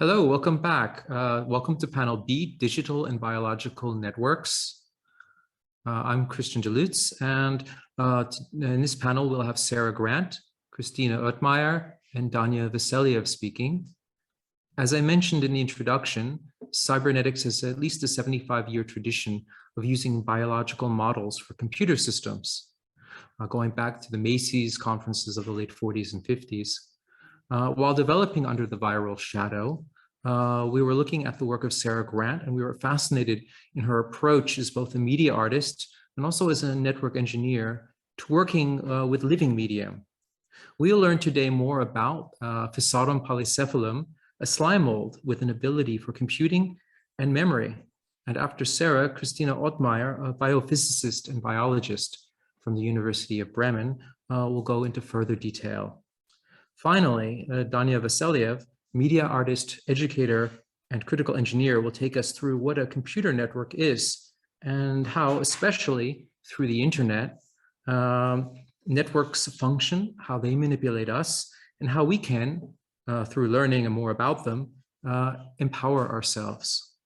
Hello, welcome back. Welcome to panel B, Digital and Biological Networks. I'm Christian Delutz, and in this panel, we'll have Sarah Grant, Christina Ottmeyer, and Danya Vasilyev speaking. As I mentioned in the introduction, cybernetics has at least a 75-year tradition of using biological models for computer systems, going back to the Macy's conferences of the late 40s and 50s. While developing under the viral shadow, we were looking at the work of Sarah Grant, and we were fascinated in her approach as both a media artist and also as a network engineer to working with living media. We'll learn today more about Frasarum polycephalum, a slime mold with an ability for computing and memory. And after Sarah, Christina Ottmeyer, a biophysicist and biologist from the University of Bremen, will go into further detail. Finally, Danya Vasilyev, media artist, educator, and critical engineer, will take us through what a computer network is and how, especially through the internet, networks function, how they manipulate us, and how we can, through learning and more about them, empower ourselves.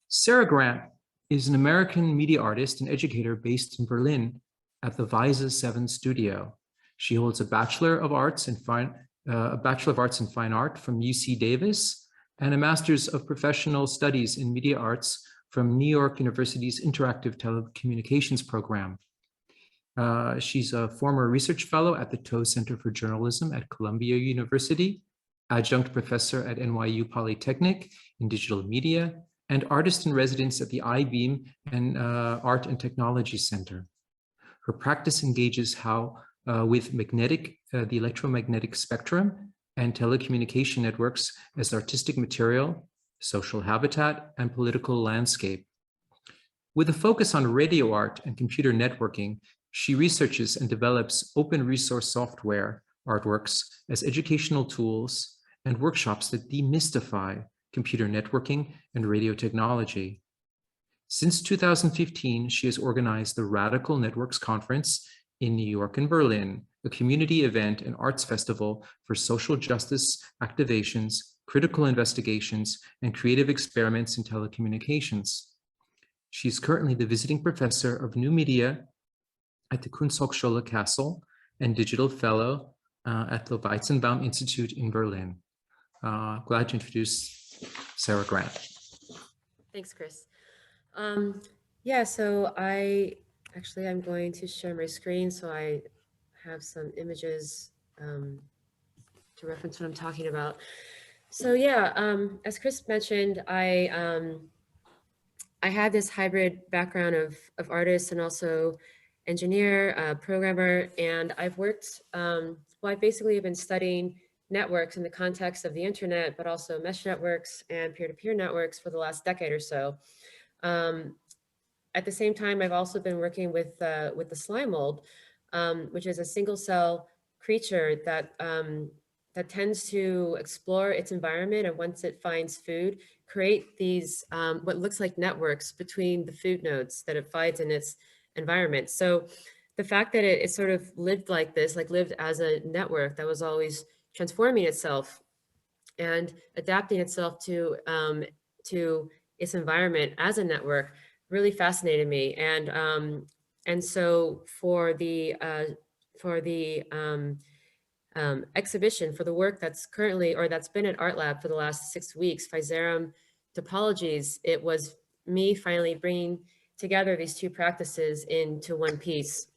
Sarah Grant is an American media artist and educator based in Berlin at the Weise 7 studio. She holds a Bachelor of Arts in Fine Art from UC Davis and a Master's of Professional Studies in Media Arts from New York University's Interactive Telecommunications Program. She's a former research fellow at the Tow Center for Journalism at Columbia University, adjunct professor at NYU Polytechnic in digital media, and artist in residence at the I-Beam and Art and Technology Center. Her practice engages with the electromagnetic spectrum and telecommunication networks as artistic material, social habitat, and political landscape. With a focus on radio art and computer networking, she researches and develops open resource software artworks as educational tools and workshops that demystify computer networking and radio technology. Since 2015, she has organized the Radical Networks Conference in New York and Berlin, a community event and arts festival for social justice activations, critical investigations, and creative experiments in telecommunications. She's currently the visiting professor of new media at the Kunsthochschule Kassel and digital fellow at the Weizenbaum Institute in Berlin. Glad to introduce Sarah Grant. Thanks, Chris. So I'm going to share my screen so I have some images to reference what I'm talking about. So as Chris mentioned, I had this hybrid background of artist and also engineer, programmer, and I've worked, I basically have been studying networks in the context of the internet, but also mesh networks and peer-to-peer networks for the last decade or so. At the same time, I've also been working with the slime mold, which is a single cell creature that tends to explore its environment, and once it finds food, create these what looks like networks between the food nodes that it finds in its environment. So the fact that it sort of lived like this, lived as a network that was always transforming itself and adapting itself to its environment as a network, really fascinated me. And so for the exhibition, for the work that's been at Art Lab for the last 6 weeks, Frasarum Topologies, it was me finally bringing together these two practices into one piece.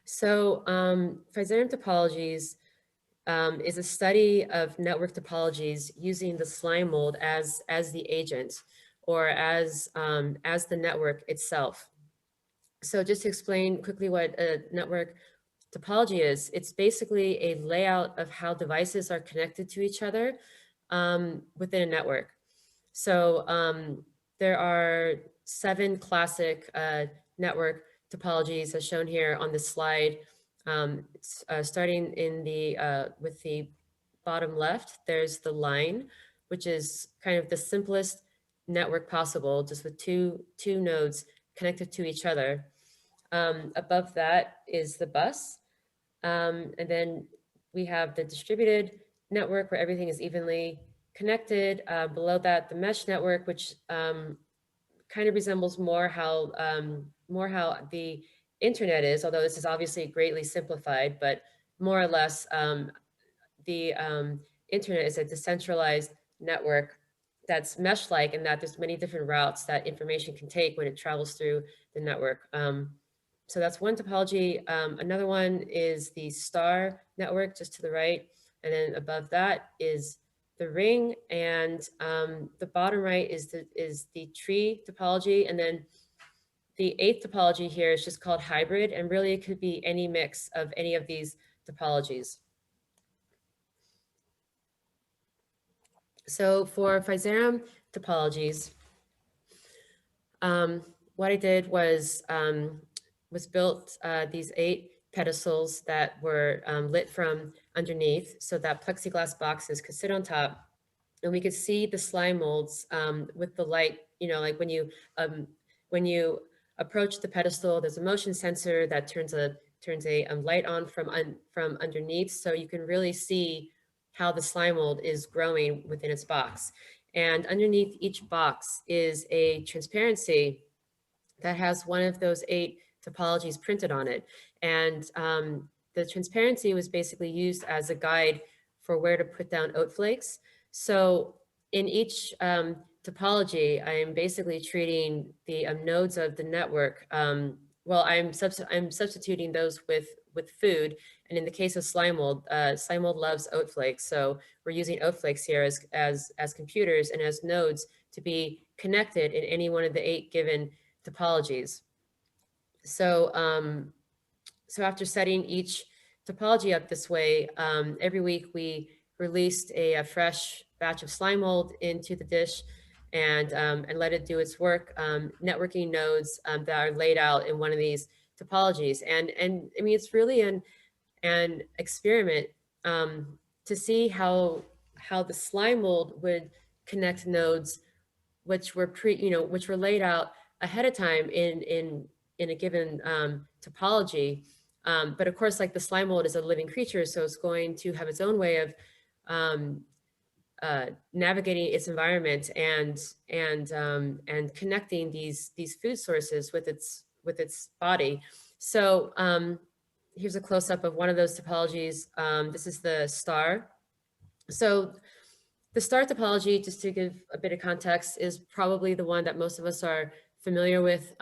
So Frasarum Topologies is a study of network topologies using the slime mold as the agent, or as the network itself. So just to explain quickly what a network topology is, it's basically a layout of how devices are connected to each other within a network. So there are 7 classic network topologies as shown here on this slide. Starting in with the bottom left, there's the line, which is kind of the simplest network possible, just with two nodes connected to each other. Above that is the bus. And then we have the distributed network where everything is evenly connected. Below that, the mesh network, which kind of resembles more how the internet is, although this is obviously greatly simplified, but more or less the internet is a decentralized network that's mesh-like, and that there's many different routes that information can take when it travels through the network. So that's one topology. Another one is the star network just to the right. And then above that is the ring. And the bottom right is the tree topology. And then the eighth topology here is just called hybrid. And really it could be any mix of any of these topologies. So for Frasarum topologies, what I did was built these 8 pedestals that were lit from underneath so that plexiglass boxes could sit on top, and we could see the slime molds with the light, you know, like when you approach the pedestal, there's a motion sensor that turns a light on from underneath, so you can really see how the slime mold is growing within its box. And underneath each box is a transparency that has one of those 8 topologies printed on it. And the transparency was basically used as a guide for where to put down oat flakes. So in each topology, I am basically treating the nodes of the network. Well, I'm substituting those with food. And in the case of slime mold loves oat flakes. So we're using oat flakes here as computers and as nodes to be connected in any one of the 8 given topologies. So, so after setting each topology up this way, every week we released a fresh batch of slime mold into the dish and let it do its work, networking nodes that are laid out in one of these topologies. And I mean, it's really an experiment to see how the slime mold would connect nodes which were which were laid out ahead of time in a given topology. But of course, like the slime mold is a living creature, so it's going to have its own way of navigating its environment and connecting these food sources with its body. So here's a close-up of one of those topologies. This is the star. So the star topology, just to give a bit of context, is probably the one that most of us are familiar with.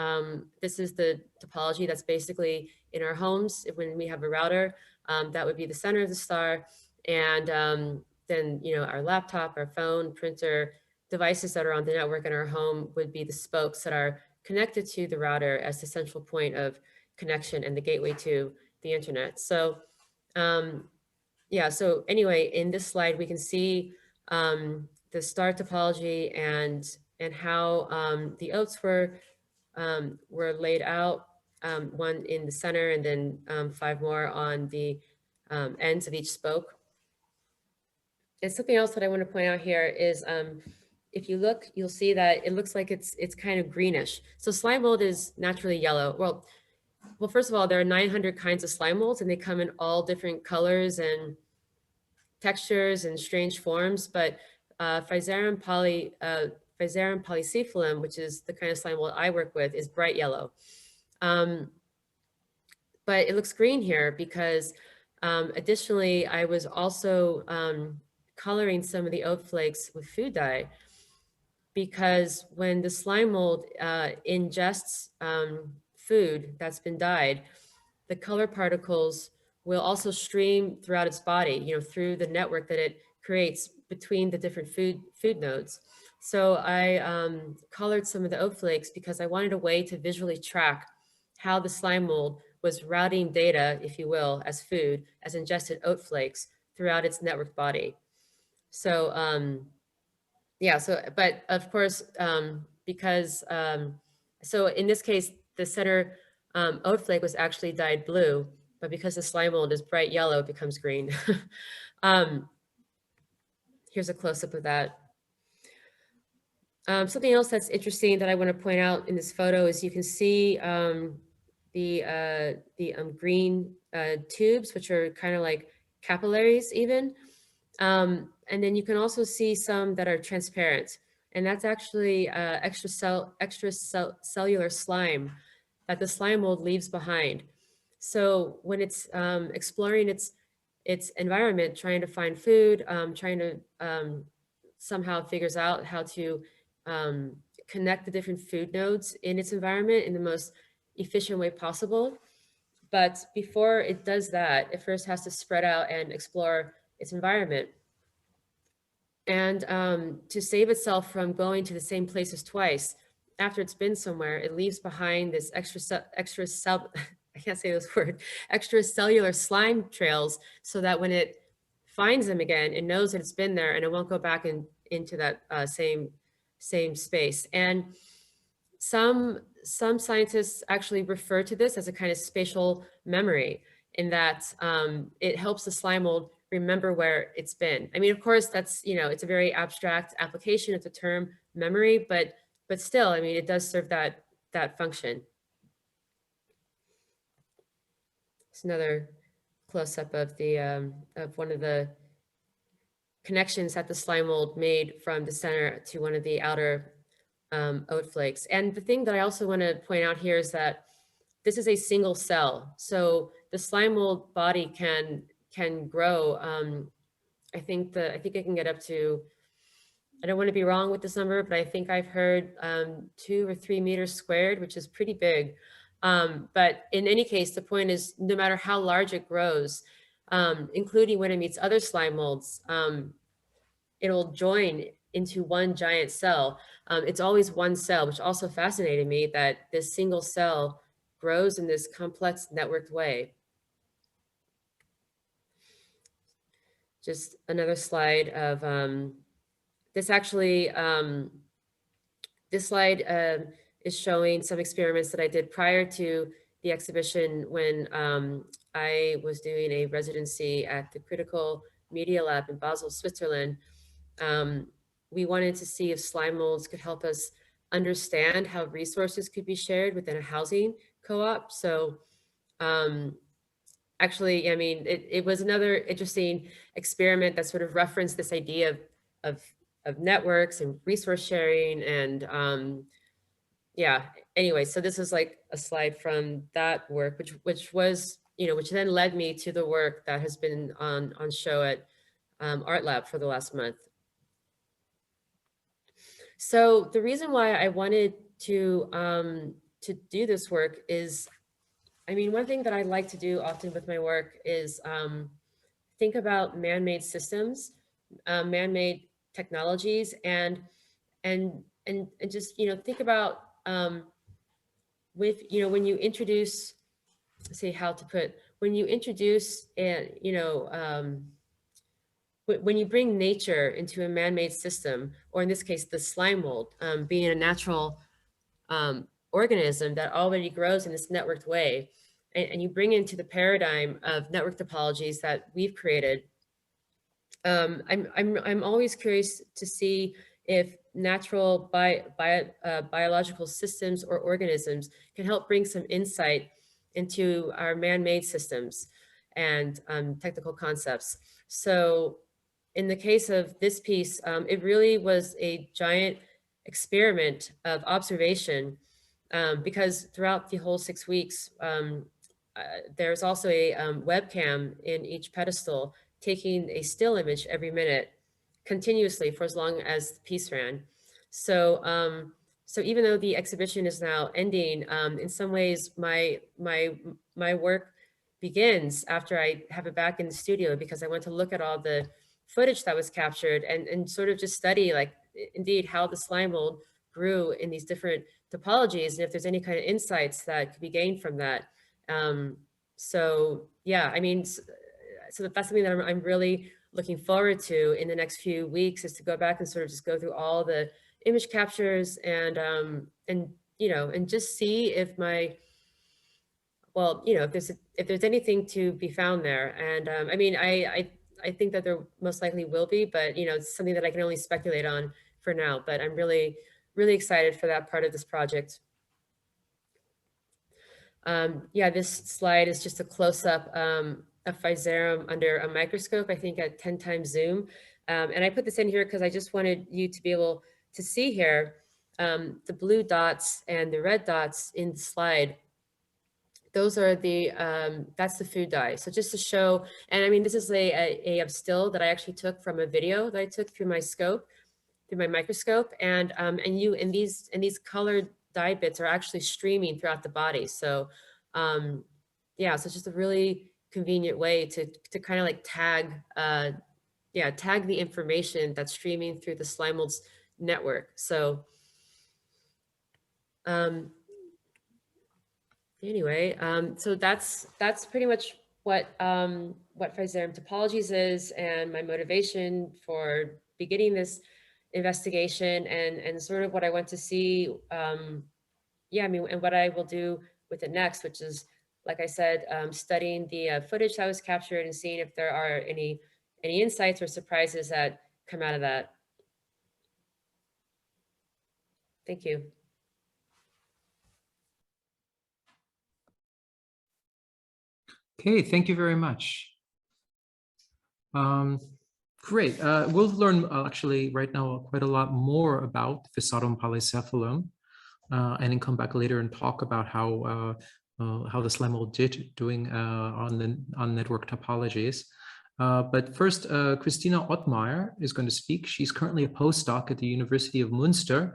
This is the topology that's basically in our homes when we have a router. That would be the center of the star. And then, you know, our laptop, our phone, printer, devices that are on the network in our home would be the spokes that are connected to the router as the central point of connection and the gateway to the internet. So yeah, so anyway, in this slide, we can see the star topology and how the oats were laid out, one in the center and then 5 more on the ends of each spoke. And something else that I want to point out here is if you look, you'll see that it looks like it's kind of greenish. So slime mold is naturally yellow. Well, first of all, there are 900 kinds of slime molds, and they come in all different colors and textures and strange forms. But Frasarum polycephalum, which is the kind of slime mold I work with, is bright yellow. But it looks green here because additionally, I was also coloring some of the oat flakes with food dye, because when the slime mold ingests food that's been dyed, the color particles will also stream throughout its body, you know, through the network that it creates between the different food nodes. So I colored some of the oat flakes because I wanted a way to visually track how the slime mold was routing data, if you will, as food, as ingested oat flakes throughout its network body. So yeah, so, but of course, because, so in this case, the center oat flake was actually dyed blue, but because the slime mold is bright yellow, it becomes green. Here's a close-up of that. Something else that's interesting that I want to point out in this photo is you can see the green tubes, which are kind of like capillaries even. and then you can also see some that are transparent. And that's actually extracellular slime that the slime mold leaves behind. So when it's exploring its environment, trying to find food, trying to somehow figures out how to connect the different food nodes in its environment in the most efficient way possible. But before it does that, it first has to spread out and explore its environment. And to save itself from going to the same places twice, after it's been somewhere, it leaves behind this I can't say this word, extracellular slime trails, so that when it finds them again, it knows that it's been there and it won't go back into that same space. And some scientists actually refer to this as a kind of spatial memory, in that it helps the slime mold remember where it's been. I mean, of course, that's, it's a very abstract application of the term memory, but still, I mean, it does serve that function. It's another close-up of the of one of the connections that the slime mold made from the center to one of the outer oat flakes. And the thing that I also want to point out here is that this is a single cell. So the slime mold body can grow. I think I can get up to, I don't want to be wrong with this number, but I think I've heard 2 or 3 meters squared, which is pretty big. But in any case, the point is, no matter how large it grows, including when it meets other slime molds, it'll join into one giant cell. It's always one cell, which also fascinated me, that this single cell grows in this complex networked way. Just another slide of this actually, this slide is showing some experiments that I did prior to the exhibition when I was doing a residency at the Critical Media Lab in Basel, Switzerland. We wanted to see if slime molds could help us understand how resources could be shared within a housing co-op. So actually, I mean, it was another interesting experiment that sort of referenced this idea of networks and resource sharing. And yeah, anyway, so this is like a slide from that work, which was, which then led me to the work that has been on show at Art Lab for the last month. So the reason why I wanted to do this work is, I mean, one thing that I like to do often with my work is think about man-made systems, man-made technologies, and just think about with when you introduce, say, how to put, when you introduce when you bring nature into a man-made system, or in this case, the slime mold, being a natural organism that already grows in this networked way, and you bring into the paradigm of network topologies that we've created, I'm always curious to see if natural biological systems or organisms can help bring some insight into our man-made systems and technical concepts. So in the case of this piece, it really was a giant experiment of observation, because throughout the whole 6 weeks, there's also a webcam in each pedestal taking a still image every minute continuously for as long as the piece ran. So so even though the exhibition is now ending, in some ways my work begins after I have it back in the studio, because I want to look at all the footage that was captured and sort of just study, like, indeed, how the slime mold grew in these different topologies, and if there's any kind of insights that could be gained from that. So yeah, I mean, so that's something that I'm really looking forward to in the next few weeks, is to go back and sort of just go through all the image captures and just see if if there's anything to be found there. And I mean, I think that there most likely will be, but it's something that I can only speculate on for now. But I'm really, really excited for that part of this project. Yeah, this slide is just a close-up of Frasarum under a microscope, I think at 10 times zoom. And I put this in here because I just wanted you to be able to see here the blue dots and the red dots in the slide. Those are the, that's the food dye. So just to show, and I mean, this is a still that I actually took from a video that I took through my scope, through my microscope. And these colored dye bits are actually streaming throughout the body. So yeah, so it's just a really convenient way to kind of like tag, tag the information that's streaming through the slime molds network. So anyway, so that's pretty much what Frasarum Topologies is, and my motivation for beginning this investigation, and sort of what I want to see. Yeah, I mean, and what I will do with it next, which is, like I said, studying the footage that was captured and seeing if there are any insights or surprises that come out of that. Thank you. Okay, thank you very much. Great. We'll learn actually right now quite a lot more about Frasarum polycephalum, and then come back later and talk about how the slime mold did doing on network topologies. But first, Christina Ottmeyer is going to speak. She's currently a postdoc at the University of Münster,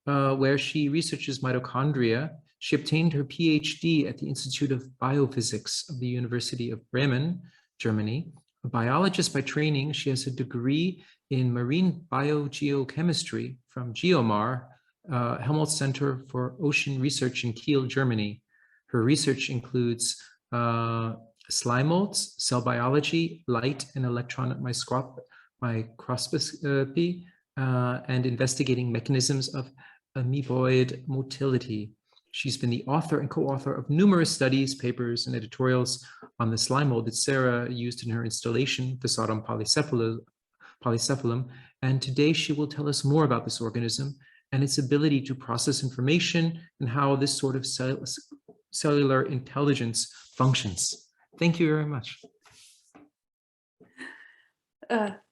where she researches mitochondria. She obtained her PhD at the Institute of Biophysics of the University of Bremen, Germany. A biologist by training, she has a degree in marine biogeochemistry from GeoMar, Helmholtz Center for Ocean Research in Kiel, Germany. Her research includes slime molds, cell biology, light and electron microscopy, and investigating mechanisms of amoeboid motility. She's been the author and co-author of numerous studies, papers, and editorials on the slime mold that Sarah used in her installation, Frasarum polycephalum, and today she will tell us more about this organism and its ability to process information and how this sort of cellular intelligence functions. Thank you very much.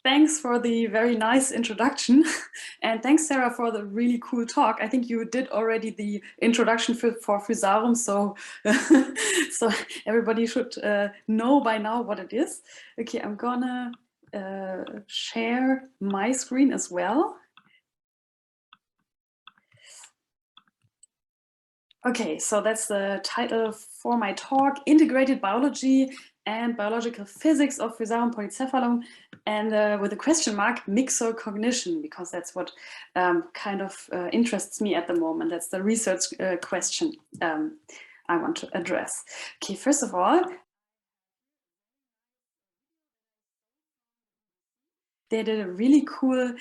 Thanks for the very nice introduction. And thanks, Sarah, for the really cool talk. I think you did already the introduction for Frasarum, so, so everybody should know by now what it is. Okay, I'm gonna share my screen as well. Okay, so that's the title for my talk, Integrated Biology and Biological Physics of Frasarum polycephalum, and with a question mark, mixer cognition, because that's what kind of interests me at the moment. That's the research question I want to address. Okay, first of all, they did a really cool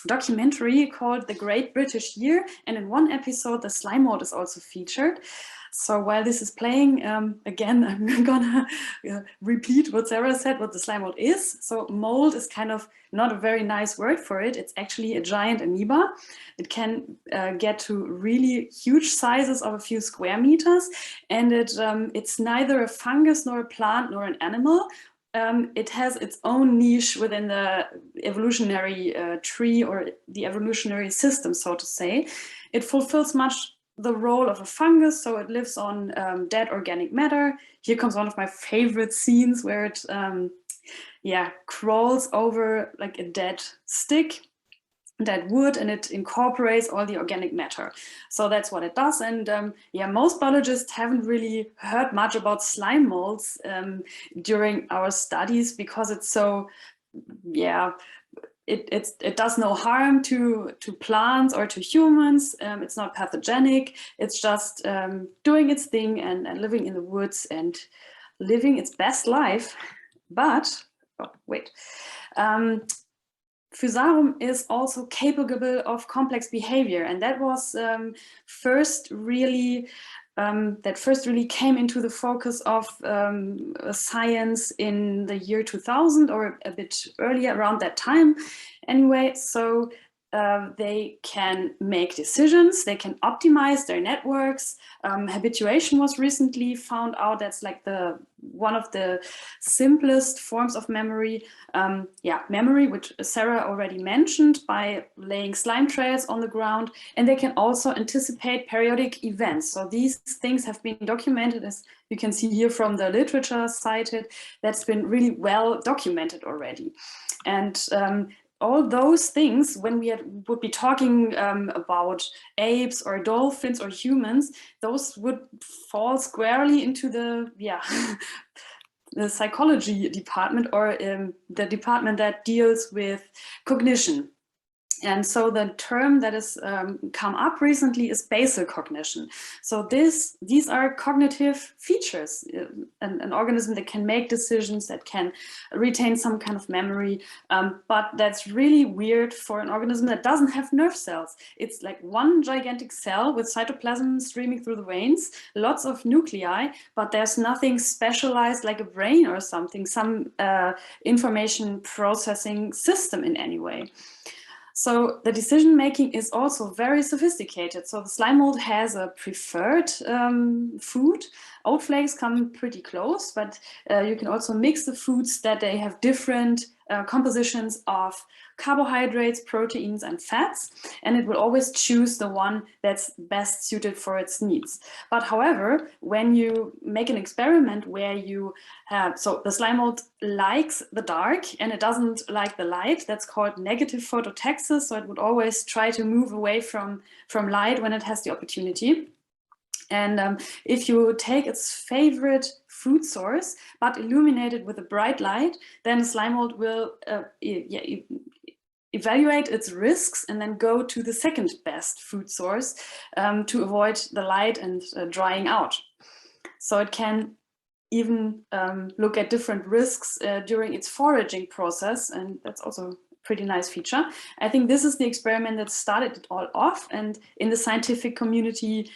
documentary called The Great British Year, and in one episode, the slime mold is also featured. So while this is playing, again, I'm gonna repeat what Sarah said, what the slime mold is. So mold is kind of not a very nice word for it. It's actually a giant amoeba. It can get to really huge sizes of a few square meters, and it's neither a fungus nor a plant nor an animal. It has its own niche within the evolutionary tree or the evolutionary system, so to say. It fulfills much the role of a fungus, so it lives on dead organic matter. Here comes one of my favorite scenes where it crawls over like a dead stick, dead wood, and it incorporates all the organic matter. So that's what it does. And most biologists haven't really heard much about slime molds during our studies, because it's so, it does no harm to plants or to humans. It's not pathogenic. It's just doing its thing and living in the woods and living its best life. But, oh, wait. Frasarum is also capable of complex behavior, and that was first really came into the focus of science in the year 2000, or a bit earlier, around that time anyway. So they can make decisions, they can optimize their networks. Habituation was recently found out. That's like the one of the simplest forms of memory. Memory, which Sarah already mentioned, by laying slime trails on the ground, and they can also anticipate periodic events. So these things have been documented, as you can see here from the literature cited, that's been really well documented already. And all those things, when we would be talking about apes or dolphins or humans, those would fall squarely into the the psychology department, or the department that deals with cognition. And so the term that has come up recently is basal cognition. So these are cognitive features, an organism that can make decisions, that can retain some kind of memory, but that's really weird for an organism that doesn't have nerve cells. It's like one gigantic cell with cytoplasm streaming through the veins, lots of nuclei, but there's nothing specialized like a brain or something, some information processing system in any way. So the decision making is also very sophisticated. So the slime mold has a preferred food. Oat flakes come pretty close, but you can also mix the foods that they have different compositions of carbohydrates, proteins, and fats, and it will always choose the one that's best suited for its needs. But however, when you make an experiment where you have, so the slime mold likes the dark and it doesn't like the light, that's called negative phototaxis, so it would always try to move away from light when it has the opportunity. And if you take its favorite food source, but illuminate it with a bright light, then the slime mold will evaluate its risks and then go to the second best food source to avoid the light and drying out. So it can even look at different risks during its foraging process, and that's also pretty nice feature. I think this is the experiment that started it all off, and in the scientific community,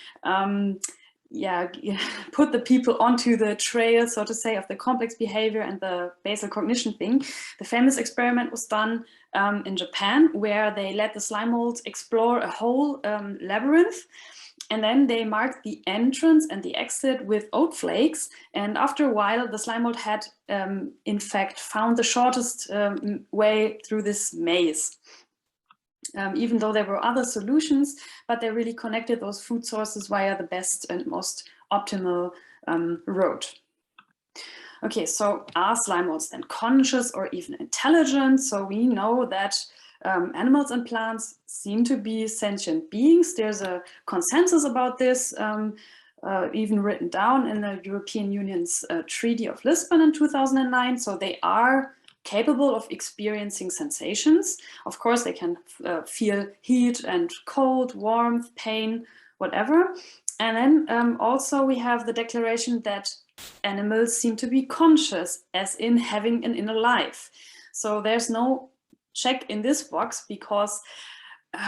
put the people onto the trail, so to say, of the complex behavior and the basal cognition thing. The famous experiment was done in Japan, where they let the slime mold explore a whole labyrinth. And then they marked the entrance and the exit with oat flakes. And after a while, the slime mold had, in fact, found the shortest way through this maze. Even though there were other solutions, but they really connected those food sources via the best and most optimal road. Okay, so are slime molds then conscious or even intelligent? So we know that animals and plants seem to be sentient beings. There's a consensus about this, even written down in the European Union's Treaty of Lisbon in 2009. So they are capable of experiencing sensations. Of course, they can feel heat and cold, warmth, pain, whatever. And then also we have the declaration that animals seem to be conscious, as in having an inner life. So there's no check in this box, because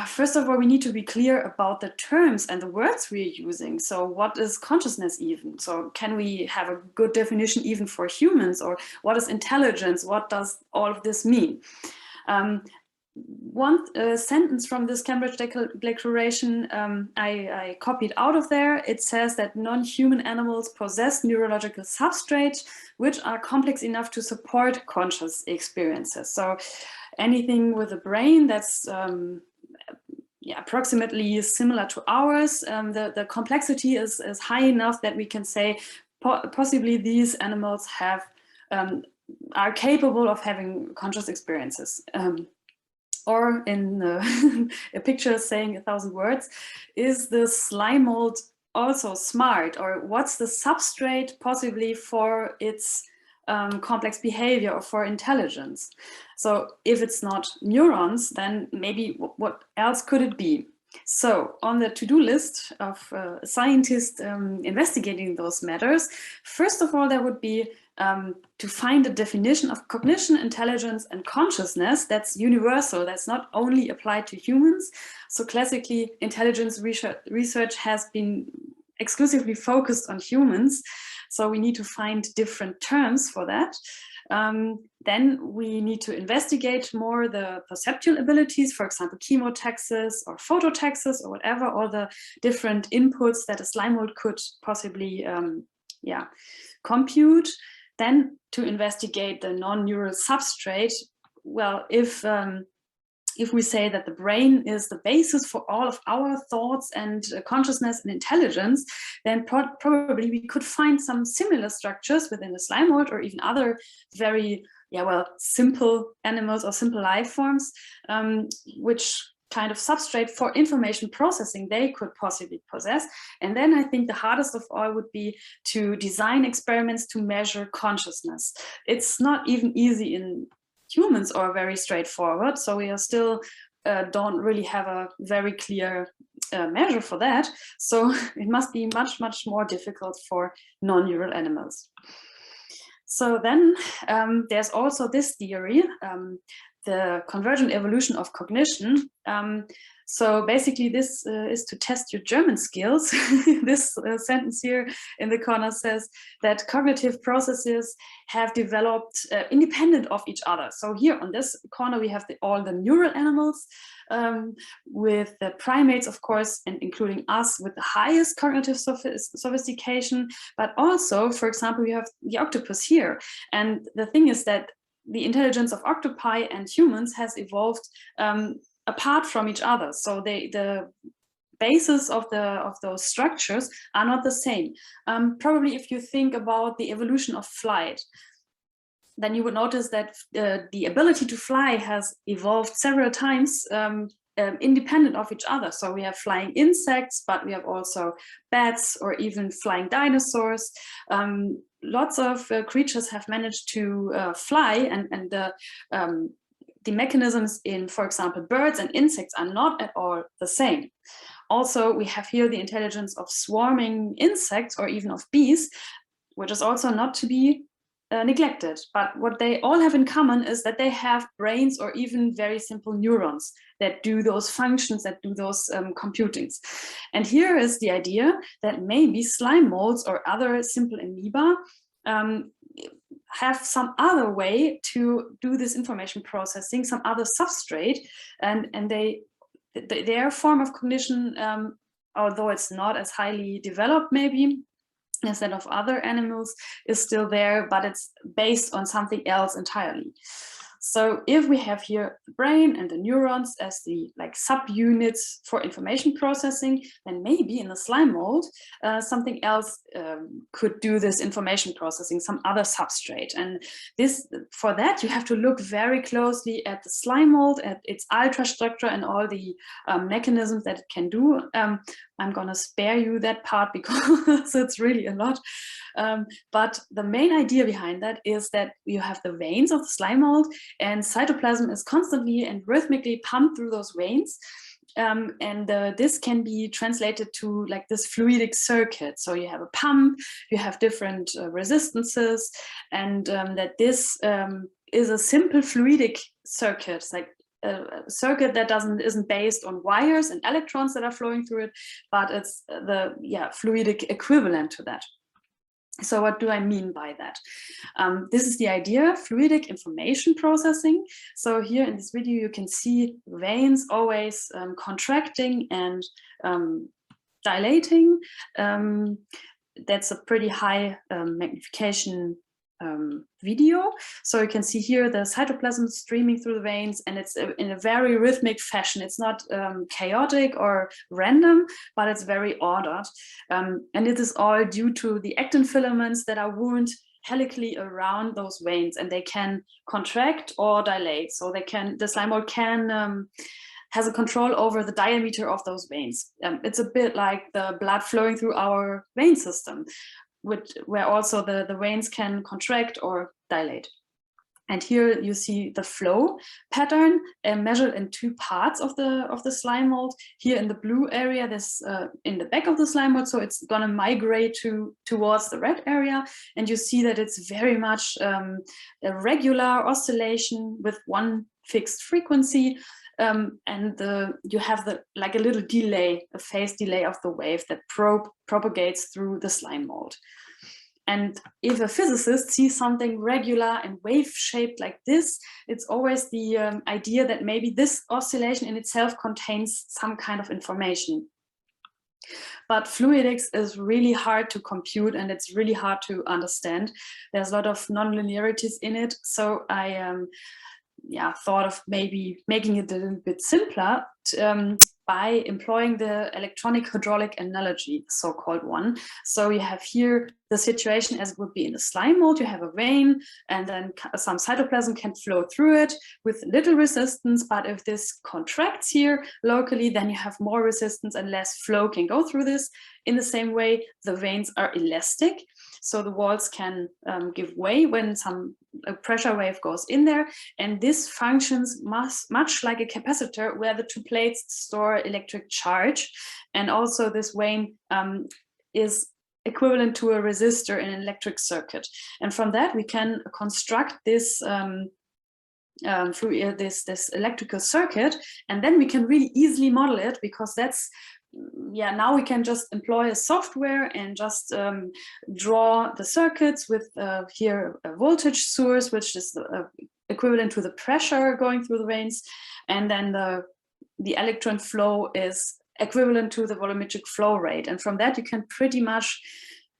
first of all, we need to be clear about the terms and the words we're using. So what is consciousness even? So can we have a good definition even for humans? Or what is intelligence? What does all of this mean? One sentence from this Cambridge Declaration I copied out of there. It says that non-human animals possess neurological substrates which are complex enough to support conscious experiences. So anything with a brain that's approximately similar to ours, the complexity is high enough that we can say possibly these animals are capable of having conscious experiences. Or in a picture saying 1,000 words, is the slime mold also smart? Or what's the substrate possibly for its complex behavior or for intelligence? So if it's not neurons, then maybe what else could it be? So on the to-do list of scientists investigating those matters, first of all, there would be to find a definition of cognition, intelligence, and consciousness that's universal, that's not only applied to humans. So classically, intelligence research has been exclusively focused on humans. So we need to find different terms for that. Then we need to investigate more the perceptual abilities, for example, chemotaxis or phototaxis or whatever, all the different inputs that a slime mold could possibly compute. Then to investigate the non-neural substrate, well, if we say that the brain is the basis for all of our thoughts and consciousness and intelligence, then probably we could find some similar structures within the slime mold or even other very, simple animals or simple life forms, which kind of substrate for information processing they could possibly possess. And then I think the hardest of all would be to design experiments to measure consciousness. It's not even easy in humans or very straightforward, so we are still don't really have a very clear measure for that, so it must be much more difficult for non-neural animals. So then there's also this theory, the convergent evolution of cognition. So basically this is to test your German skills. This sentence here in the corner says that cognitive processes have developed independent of each other. So here on this corner we have all the neural animals, with the primates, of course, and including us, with the highest cognitive sophistication, but also, for example, we have the octopus here. And the thing is that the intelligence of octopi and humans has evolved apart from each other. So the basis of those structures are not the same. Probably if you think about the evolution of flight, then you would notice that the ability to fly has evolved several times independent of each other. So we have flying insects, but we have also bats or even flying dinosaurs. Lots of creatures have managed to fly, and the mechanisms in, for example, birds and insects are not at all the same. Also, we have here the intelligence of swarming insects or even of bees, which is also not to be neglected. But what they all have in common is that they have brains or even very simple neurons that do those functions, that do those computings. And here is the idea that maybe slime molds or other simple amoeba have some other way to do this information processing, some other substrate, and their form of cognition, although it's not as highly developed maybe as that of other animals, is still there, but it's based on something else entirely. So if we have here the brain and the neurons as the subunits for information processing, then maybe in the slime mold, something else could do this information processing, some other substrate. And for that, you have to look very closely at the slime mold, at its ultrastructure and all the mechanisms that it can do. I'm going to spare you that part because it's really a lot. But the main idea behind that is that you have the veins of the slime mold, and cytoplasm is constantly and rhythmically pumped through those veins. This can be translated to this fluidic circuit. So you have a pump, you have different resistances, and that this is a simple fluidic circuit. It's like a circuit that isn't based on wires and electrons that are flowing through it, but it's the fluidic equivalent to that. So what do I mean by that? This is the idea, fluidic information processing. So here in this video, you can see veins always contracting and dilating. That's a pretty high magnification video. So you can see here the cytoplasm streaming through the veins, and it's in a very rhythmic fashion. It's not chaotic or random, but it's very ordered. And it is all due to the actin filaments that are wound helically around those veins, and they can contract or dilate. So the slime mold has a control over the diameter of those veins. It's a bit like the blood flowing through our vein system, where also the veins can contract or dilate. And here you see the flow pattern measured in two parts of the slime mold. Here in the blue area, this in the back of the slime mold, so it's gonna migrate towards the red area, and you see that it's very much a regular oscillation with one fixed frequency. You have a little delay, a phase delay of the wave that propagates through the slime mold. And if a physicist sees something regular and wave-shaped like this, it's always the idea that maybe this oscillation in itself contains some kind of information. But fluidics is really hard to compute and it's really hard to understand. There's a lot of nonlinearities in it. So I thought of maybe making it a little bit simpler by employing the electronic hydraulic analogy, so-called one. So you have here the situation as it would be in the slime mold. You have a vein and then some cytoplasm can flow through it with little resistance. But if this contracts here locally, then you have more resistance and less flow can go through this. In the same way, the veins are elastic. So the walls can give way when a pressure wave goes in there. And this functions much like a capacitor where the two plates store electric charge. And also this vein is equivalent to a resistor in an electric circuit. And from that, we can construct this this electrical circuit. And then we can really easily model it because that's, now we can just employ a software and just draw the circuits with here a voltage source, which is equivalent to the pressure going through the veins. And then the electron flow is equivalent to the volumetric flow rate. And from that, you can pretty much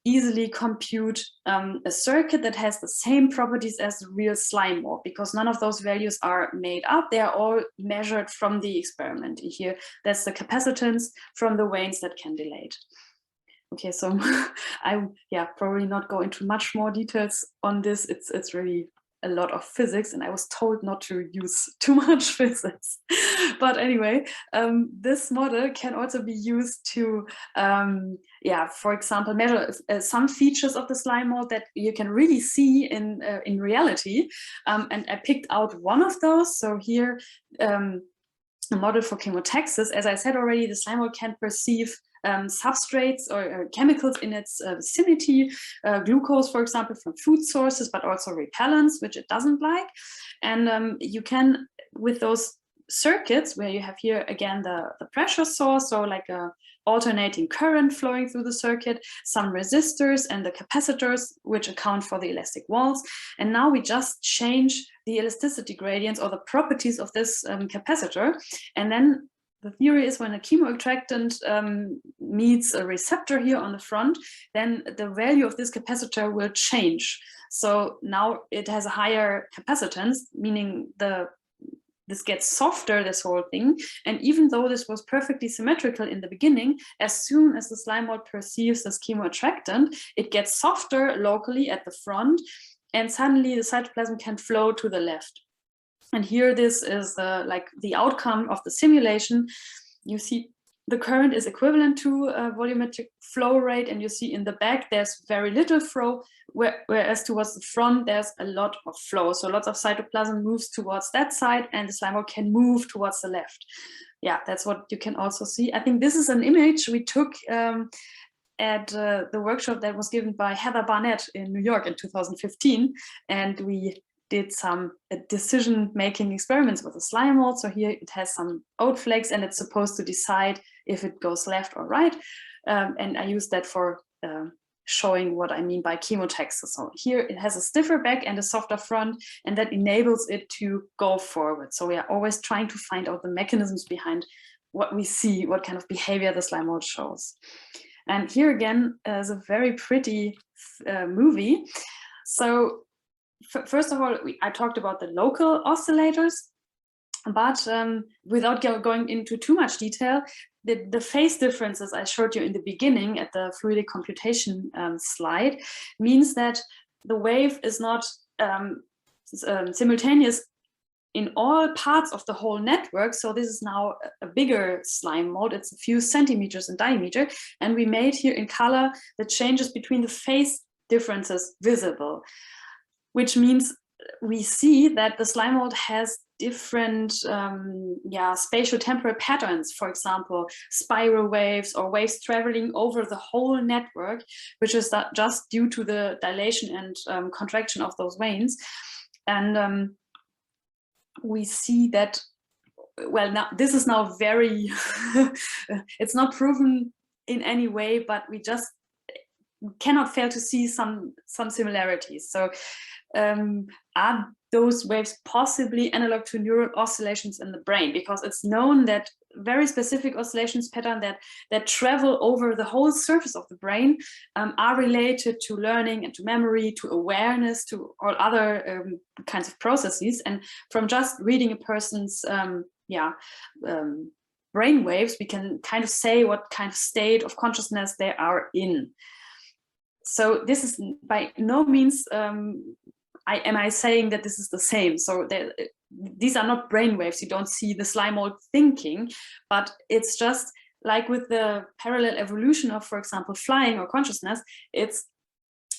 easily compute a circuit that has the same properties as the real slime mold, because none of those values are made up. They are all measured from the experiment. Here, that's the capacitance from the veins that can dilate. Okay, so I probably not go into much more details on this. It's really a lot of physics, and I was told not to use too much physics. But anyway, this model can also be used to, for example, measure some features of the slime mold that you can really see in reality. And I picked out one of those. So here, a model for chemotaxis. As I said already, the slime mold can perceive substrates or chemicals in its vicinity, glucose, for example, from food sources, but also repellents, which it doesn't like. And you can, with those circuits, where you have here again the pressure source, so like a alternating current flowing through the circuit, some resistors and the capacitors, which account for the elastic walls. And now we just change the elasticity gradients or the properties of this capacitor. And then the theory is when a chemoattractant meets a receptor here on the front, then the value of this capacitor will change. So now it has a higher capacitance, meaning this gets softer, this whole thing. And even though this was perfectly symmetrical in the beginning, as soon as the slime mold perceives this chemoattractant, it gets softer locally at the front, and suddenly the cytoplasm can flow to the left. And here this is like the outcome of the simulation. You see the current is equivalent to a volumetric flow rate, and you see in the back there's very little flow, whereas towards the front there's a lot of flow. So lots of cytoplasm moves towards that side, and the slime mold can move towards the left. Yeah, that's what you can also see. I think this is an image we took at the workshop that was given by Heather Barnett in New York in 2015, and we did some decision-making experiments with the slime mold. So here it has some oat flakes, and it's supposed to decide if it goes left or right. And I used that for showing what I mean by chemotaxis. So here it has a stiffer back and a softer front, and that enables it to go forward. So we are always trying to find out the mechanisms behind what we see, what kind of behavior the slime mold shows. And here again is a very pretty movie. So first of all, I talked about the local oscillators, but without going into too much detail, the phase differences I showed you in the beginning at the fluidic computation slide means that the wave is not simultaneous in all parts of the whole network. So this is now a bigger slime mold. It's a few centimeters in diameter. And we made here in color the changes between the phase differences visible, which means we see that the slime mold has different spatial temporal patterns, for example, spiral waves or waves traveling over the whole network, which is just due to the dilation and contraction of those veins. And we see that, well, now this is now very, it's not proven in any way, but we just cannot fail to see some similarities. So are those waves possibly analog to neural oscillations in the brain? Because it's known that very specific oscillations pattern that travel over the whole surface of the brain, are related to learning and to memory, to awareness, to all other kinds of processes. And from just reading a person's brain waves, we can kind of say what kind of state of consciousness they are in. So this is by no means am I saying that this is the same. So these are not brain waves. You don't see the slime mold thinking, but it's just like with the parallel evolution of, for example, flying or consciousness,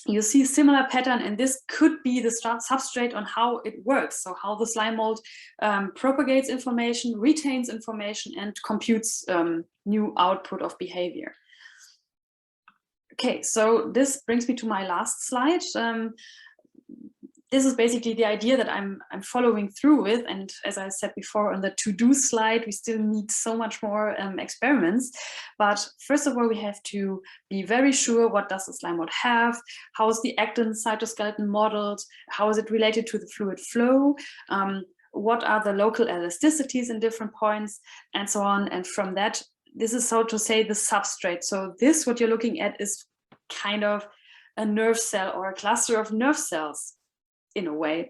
you see similar pattern, and this could be the substrate on how it works. So how the slime mold propagates information, retains information, and computes new output of behavior. Okay, so this brings me to my last slide. This is basically the idea that I'm following through with. And as I said before on the to-do slide, we still need so much more experiments. But first of all, we have to be very sure, what does the slime mold have? How is the actin cytoskeleton modeled? How is it related to the fluid flow? What are the local elasticities in different points, and so on? And from that, this is, so to say, the substrate. So this, what you're looking at, is kind of a nerve cell or a cluster of nerve cells, in a way,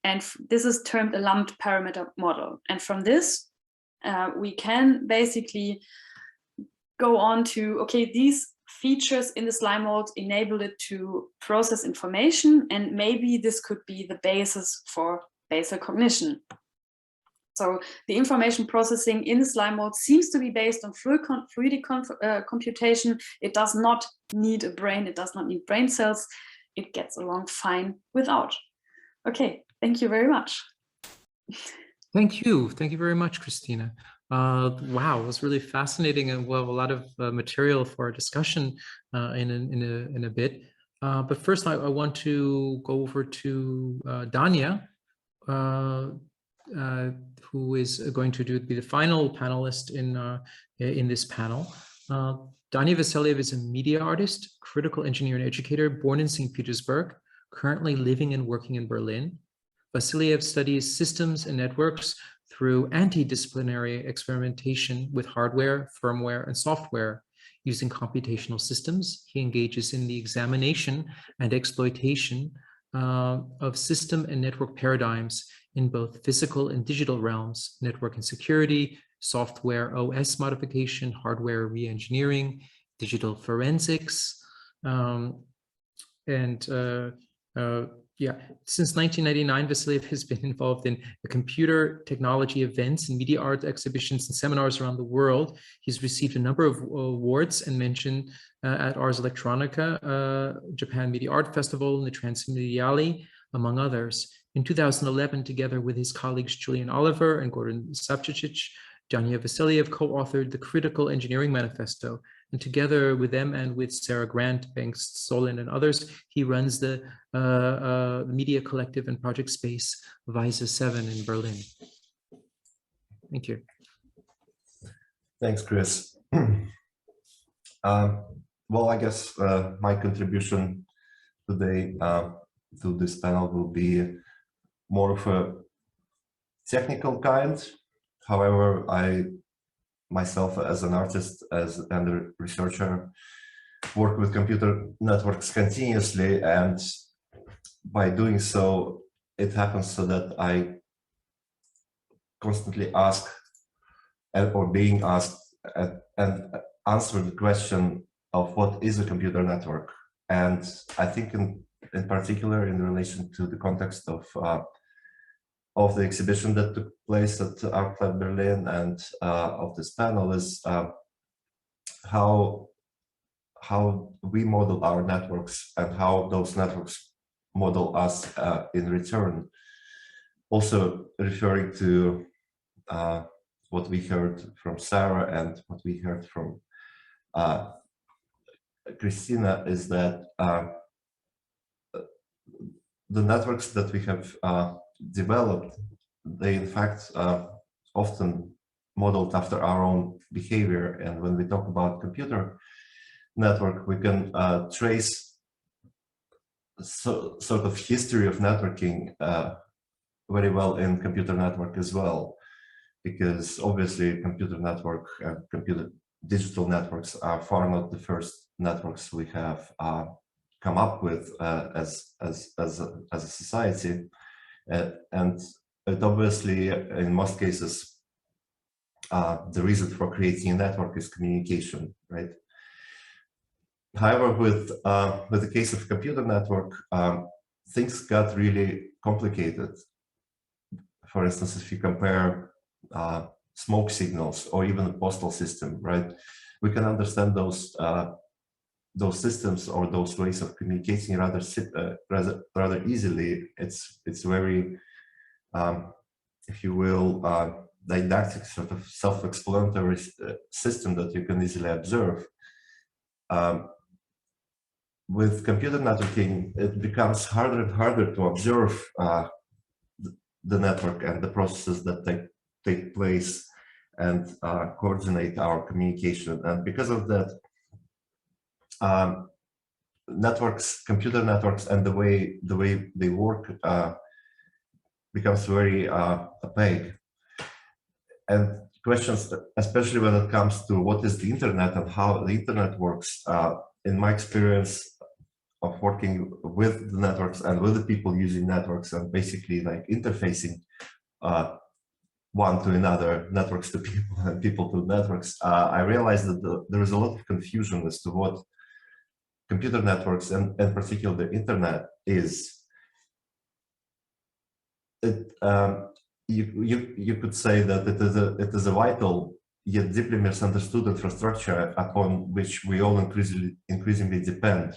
and this is termed a lumped parameter model. And from this, we can basically go on to, okay, these features in the slime mold enable it to process information, and maybe this could be the basis for basal cognition. So the information processing in the slime mold seems to be based on fluidic computation. It does not need a brain. It does not need brain cells. It gets along fine without. Okay, thank you very much. Thank you very much, Christina. Wow, it was really fascinating, and we'll have a lot of material for our discussion in a bit. But first, I want to go over to Dania, who is going to be the final panelist in this panel. Dania Vasilyev is a media artist, critical engineer, and educator, born in St. Petersburg, currently living and working in Berlin. Vasilyev studies systems and networks through interdisciplinary experimentation with hardware, firmware, and software. Using computational systems, he engages in the examination and exploitation of system and network paradigms in both physical and digital realms, network and security, software OS modification, hardware re-engineering, digital forensics, since 1999, Vasilyev has been involved in computer technology events and media art exhibitions and seminars around the world. He's received a number of awards and mentioned at Ars Electronica, Japan Media Art Festival, and the Transmediale, among others. In 2011, together with his colleagues Julian Oliver and Gordon Savchich, Dania Vasilyev co-authored the Critical Engineering Manifesto, and together with them and with Sarah Grant, Banks Solin, and others, he runs the media collective and project space Visa 7 in Berlin. Thank you. Thanks, Chris. Well, I guess my contribution today to this panel will be more of a technical kind. However, I myself, as an artist and a researcher, work with computer networks continuously, and by doing so, it happens so that I constantly ask or being asked and answer the question of what is a computer network. And I think in particular in relation to the context of the exhibition that took place at ArtLab Berlin and of this panel is how we model our networks and how those networks model us in return. Also referring to what we heard from Sarah and what we heard from Christina, is that the networks that we have developed, they in fact often modeled after our own behavior. And when we talk about computer network, we can trace sort of history of networking very well in computer network as well. because obviously computer network and digital networks are far not the first networks we have come up with as a society, and it obviously in most cases the reason for creating a network is communication, right? However, with the case of computer network, things got really complicated. For instance, if you compare smoke signals or even a postal system, right? We can understand those systems or those ways of communicating rather easily. It's very, if you will, didactic, sort of self-explanatory system that you can easily observe. With computer networking, it becomes harder and harder to observe the network and the processes that take place and coordinate our communication. And because of that, computer networks and the way they work becomes very opaque. And questions, especially when it comes to what is the internet and how the internet works, in my experience of working with the networks and with the people using networks and basically like interfacing one to another, networks to people and people to networks, I realized that there is a lot of confusion as to what computer networks and in particular the internet is. You could say that it is a vital yet deeply misunderstood infrastructure upon which we all increasingly depend.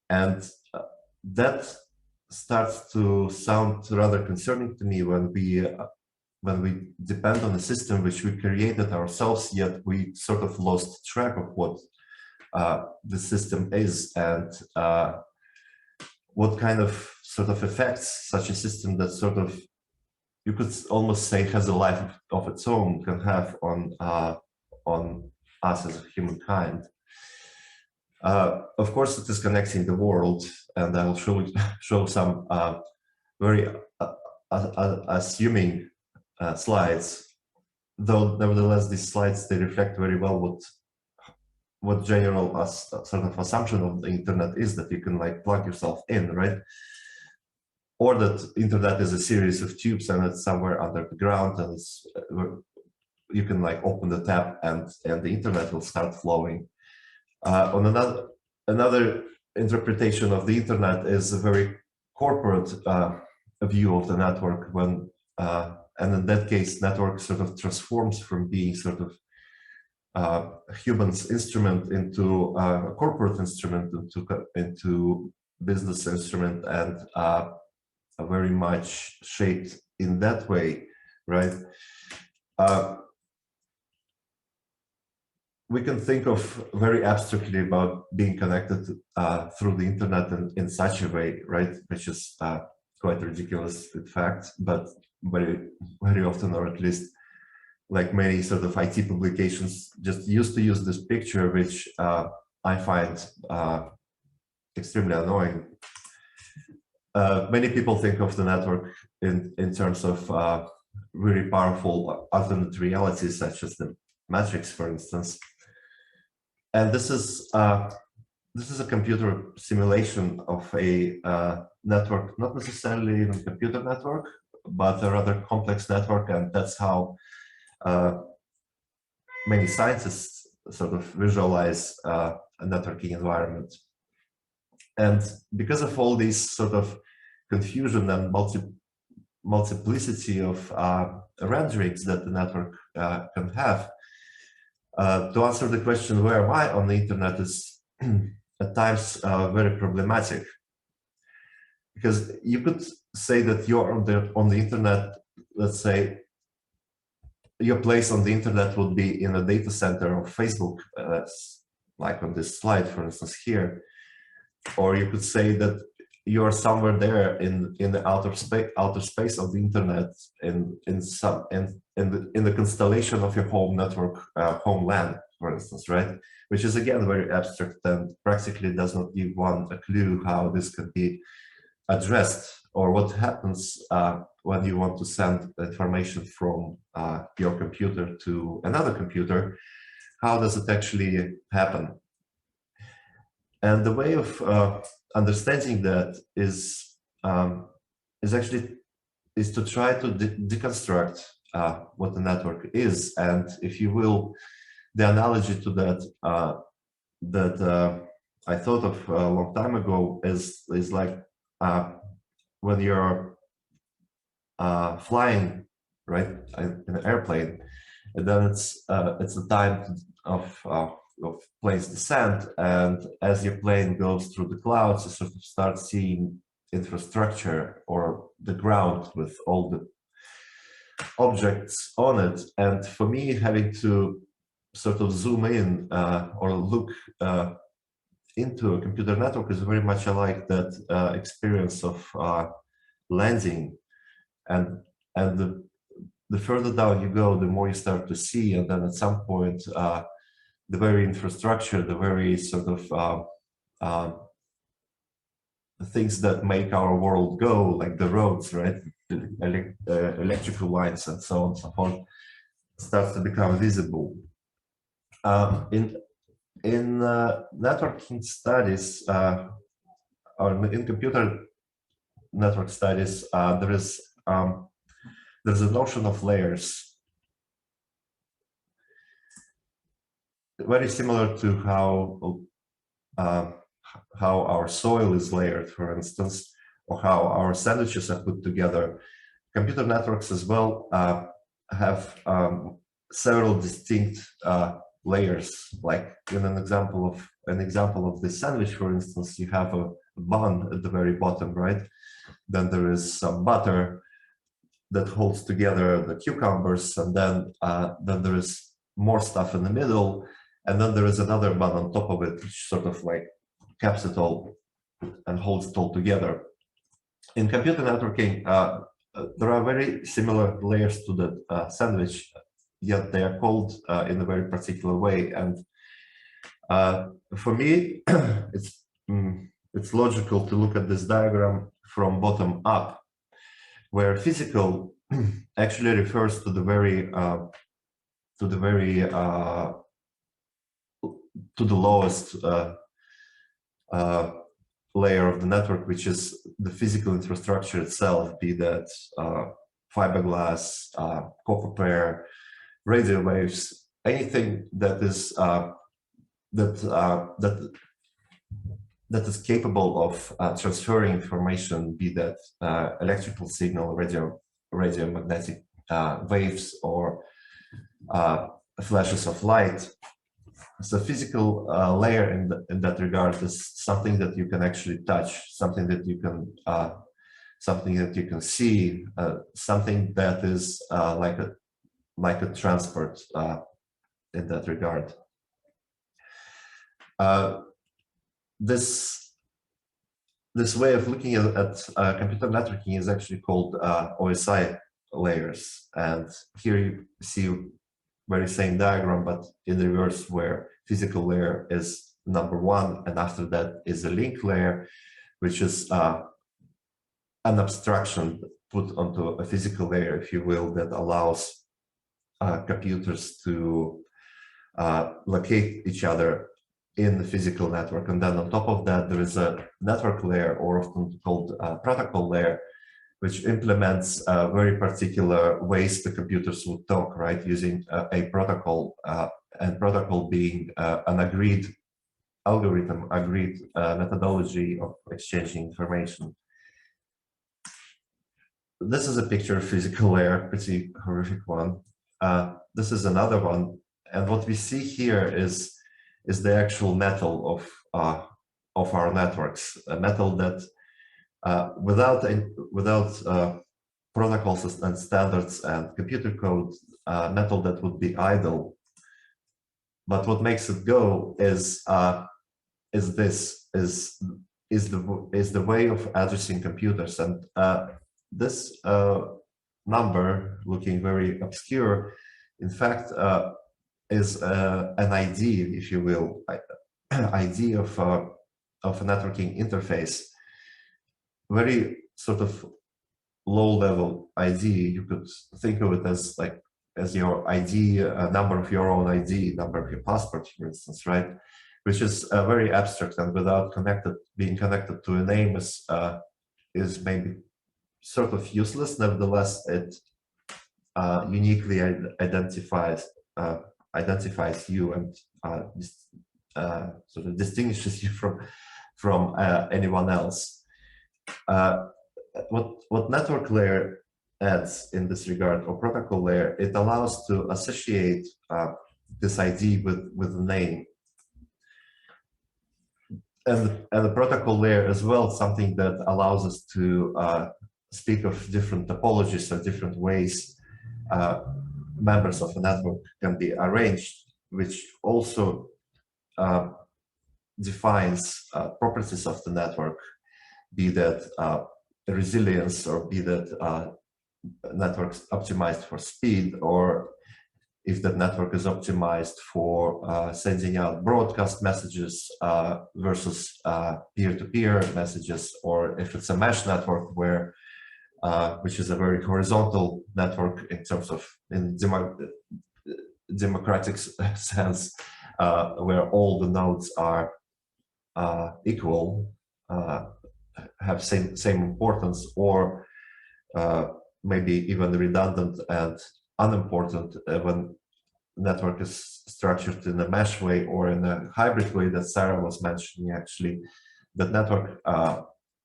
And that starts to sound rather concerning to me when we depend on a system which we created ourselves, yet we sort of lost track of what the system is and what kind of sort of effects such a system that sort of, you could almost say, has a life of its own can have on us as a humankind. Of course, it is connecting the world, and I will show some very assuming slides. Though nevertheless, these slides, they reflect very well what general sort of assumption of the internet is, that you can like plug yourself in, right? Or that internet is a series of tubes and it's somewhere under the ground, and you can like open the tap and the internet will start flowing. On another interpretation of the internet is a very corporate view of the network, when and in that case, network sort of transforms from being sort of a human's instrument into a corporate instrument, into business instrument, and very much shaped in that way, right? We can think of very abstractly about being connected through the internet in such a way, right? Which is quite ridiculous, in fact, but very, very often, or at least like many sort of IT publications, just used to use this picture, which I find extremely annoying. Many people think of the network in terms of really powerful alternate realities, such as the Matrix, for instance. And this is a computer simulation of a network, not necessarily even a computer network, but a rather complex network, and that's how many scientists sort of visualize a networking environment. And because of all these sort of confusion and multiplicity of renderings that the network can have, to answer the question, where am I on the internet, is at times very problematic. Because you could say that you're on the internet, let's say, your place on the internet would be in a data center of Facebook, like on this slide, for instance, here. Or you could say that you're somewhere there in the outer space of the internet, in the constellation of your home network, homeland, for instance, right? Which is again very abstract and practically does not give one a clue how this could be addressed, or what happens when you want to send information from your computer to another computer. How does it actually happen? And the way of understanding that is to try to deconstruct what the network is. And if you will, the analogy to that I thought of a long time ago is like when you're flying, right, in an airplane, and then it's the time of plane's descent, and as your plane goes through the clouds, you sort of start seeing infrastructure or the ground with all the objects on it. And for me, having to sort of zoom in or look into a computer network is very much like that experience of landing, and the further down you go, the more you start to see, and then at some point the very infrastructure, the very sort of things that make our world go, like the roads, right, electrical lines and so on and so forth, starts to become visible. In networking studies, or in computer network studies, there's a notion of layers, very similar to how our soil is layered, for instance, or how our sandwiches are put together. Computer networks as well have several distinct layers. Like in an example of this sandwich, for instance, you have a bun at the very bottom, right? Then there is some butter that holds together the cucumbers, and then there is more stuff in the middle, and then there is another bun on top of it, which sort of like caps it all and holds it all together. In computer networking, there are very similar layers to the sandwich, yet they are called in a very particular way. And for me, it's logical to look at this diagram from bottom up, where physical actually refers to the lowest layer of the network, which is the physical infrastructure itself, be that fiberglass, copper pair, radio waves, anything that is that is capable of transferring information, be that electrical signal, radiomagnetic waves, or flashes of light. So physical layer in that regard is something that you can actually touch, something that you can see, something that is like a transport in that regard. This way of looking at computer networking is actually called OSI layers, and here you see very same diagram, but in reverse, where physical layer is number one, and after that is a link layer, which is an abstraction put onto a physical layer, if you will, that allows computers to locate each other in the physical network. And then on top of that, there is a network layer, or often called protocol layer, which implements very particular ways the computers would talk, right, using a protocol, and protocol being an agreed algorithm, agreed methodology of exchanging information. This is a picture of physical layer, pretty horrific one. This is another one, and what we see here is the actual metal of our networks, a metal that without protocols and standards and computer code, metal that would be idle. But what makes it go is the way of addressing computers. And this number, looking very obscure, in fact is an idea, if you will, idea of a networking interface. very sort of low-level ID, you could think of it as like your ID, a number of your own ID, number of your passport, for instance, right? Which is very abstract, and without being connected to a name is maybe sort of useless. Nevertheless, it uniquely identifies you and sort of distinguishes you from anyone else. What network layer adds in this regard, or protocol layer, it allows to associate this ID with a name. And the protocol layer as well, something that allows us to speak of different topologies or different ways members of a network can be arranged, which also defines properties of the network, be that resilience, or be that networks optimized for speed, or if that network is optimized for sending out broadcast messages versus peer-to-peer messages, or if it's a mesh network where which is a very horizontal network in terms of democratic sense, where all the nodes are equal, have same importance, or maybe even redundant and unimportant when network is structured in a mesh way or in a hybrid way that Sarah was mentioning. Actually, that network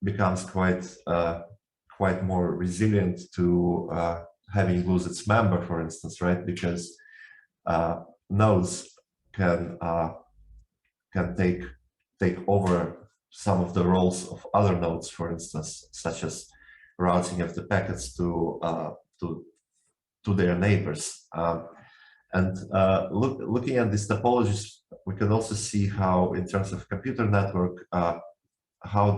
becomes quite more resilient to having lose its member, for instance, right? Because nodes can take over some of the roles of other nodes, for instance, such as routing of the packets to their neighbors. Looking at these topologies, we can also see how, in terms of computer network, how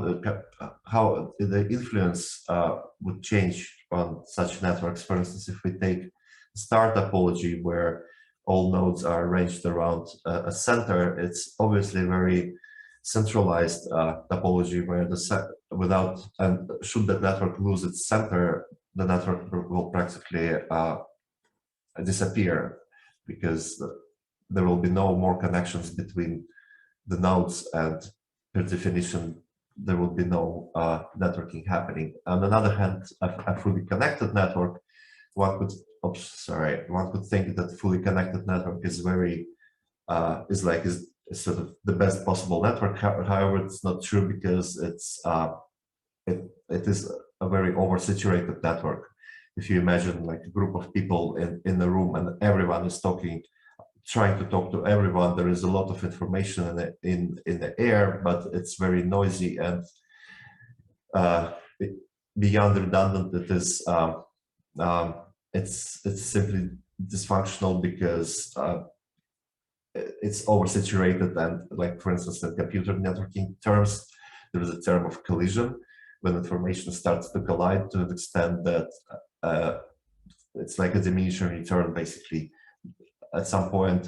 the influence would change on such networks. For instance, if we take star topology, where all nodes are arranged around a center, it's obviously very centralized topology, where should that network lose its center, the network will practically disappear, because there will be no more connections between the nodes, and per definition there will be no networking happening. On the other hand, a fully connected network, one could think that fully connected network is sort of the best possible network. However, it's not true, because it is a very oversaturated network. If you imagine like a group of people in the room, and everyone is trying to talk to everyone, there is a lot of information in the air, but it's very noisy and beyond redundant. It is it's simply dysfunctional, because it's oversaturated. And like, for instance, in computer networking terms, there is a term of collision, when information starts to collide to an extent that it's like a diminishing return, basically. At some point,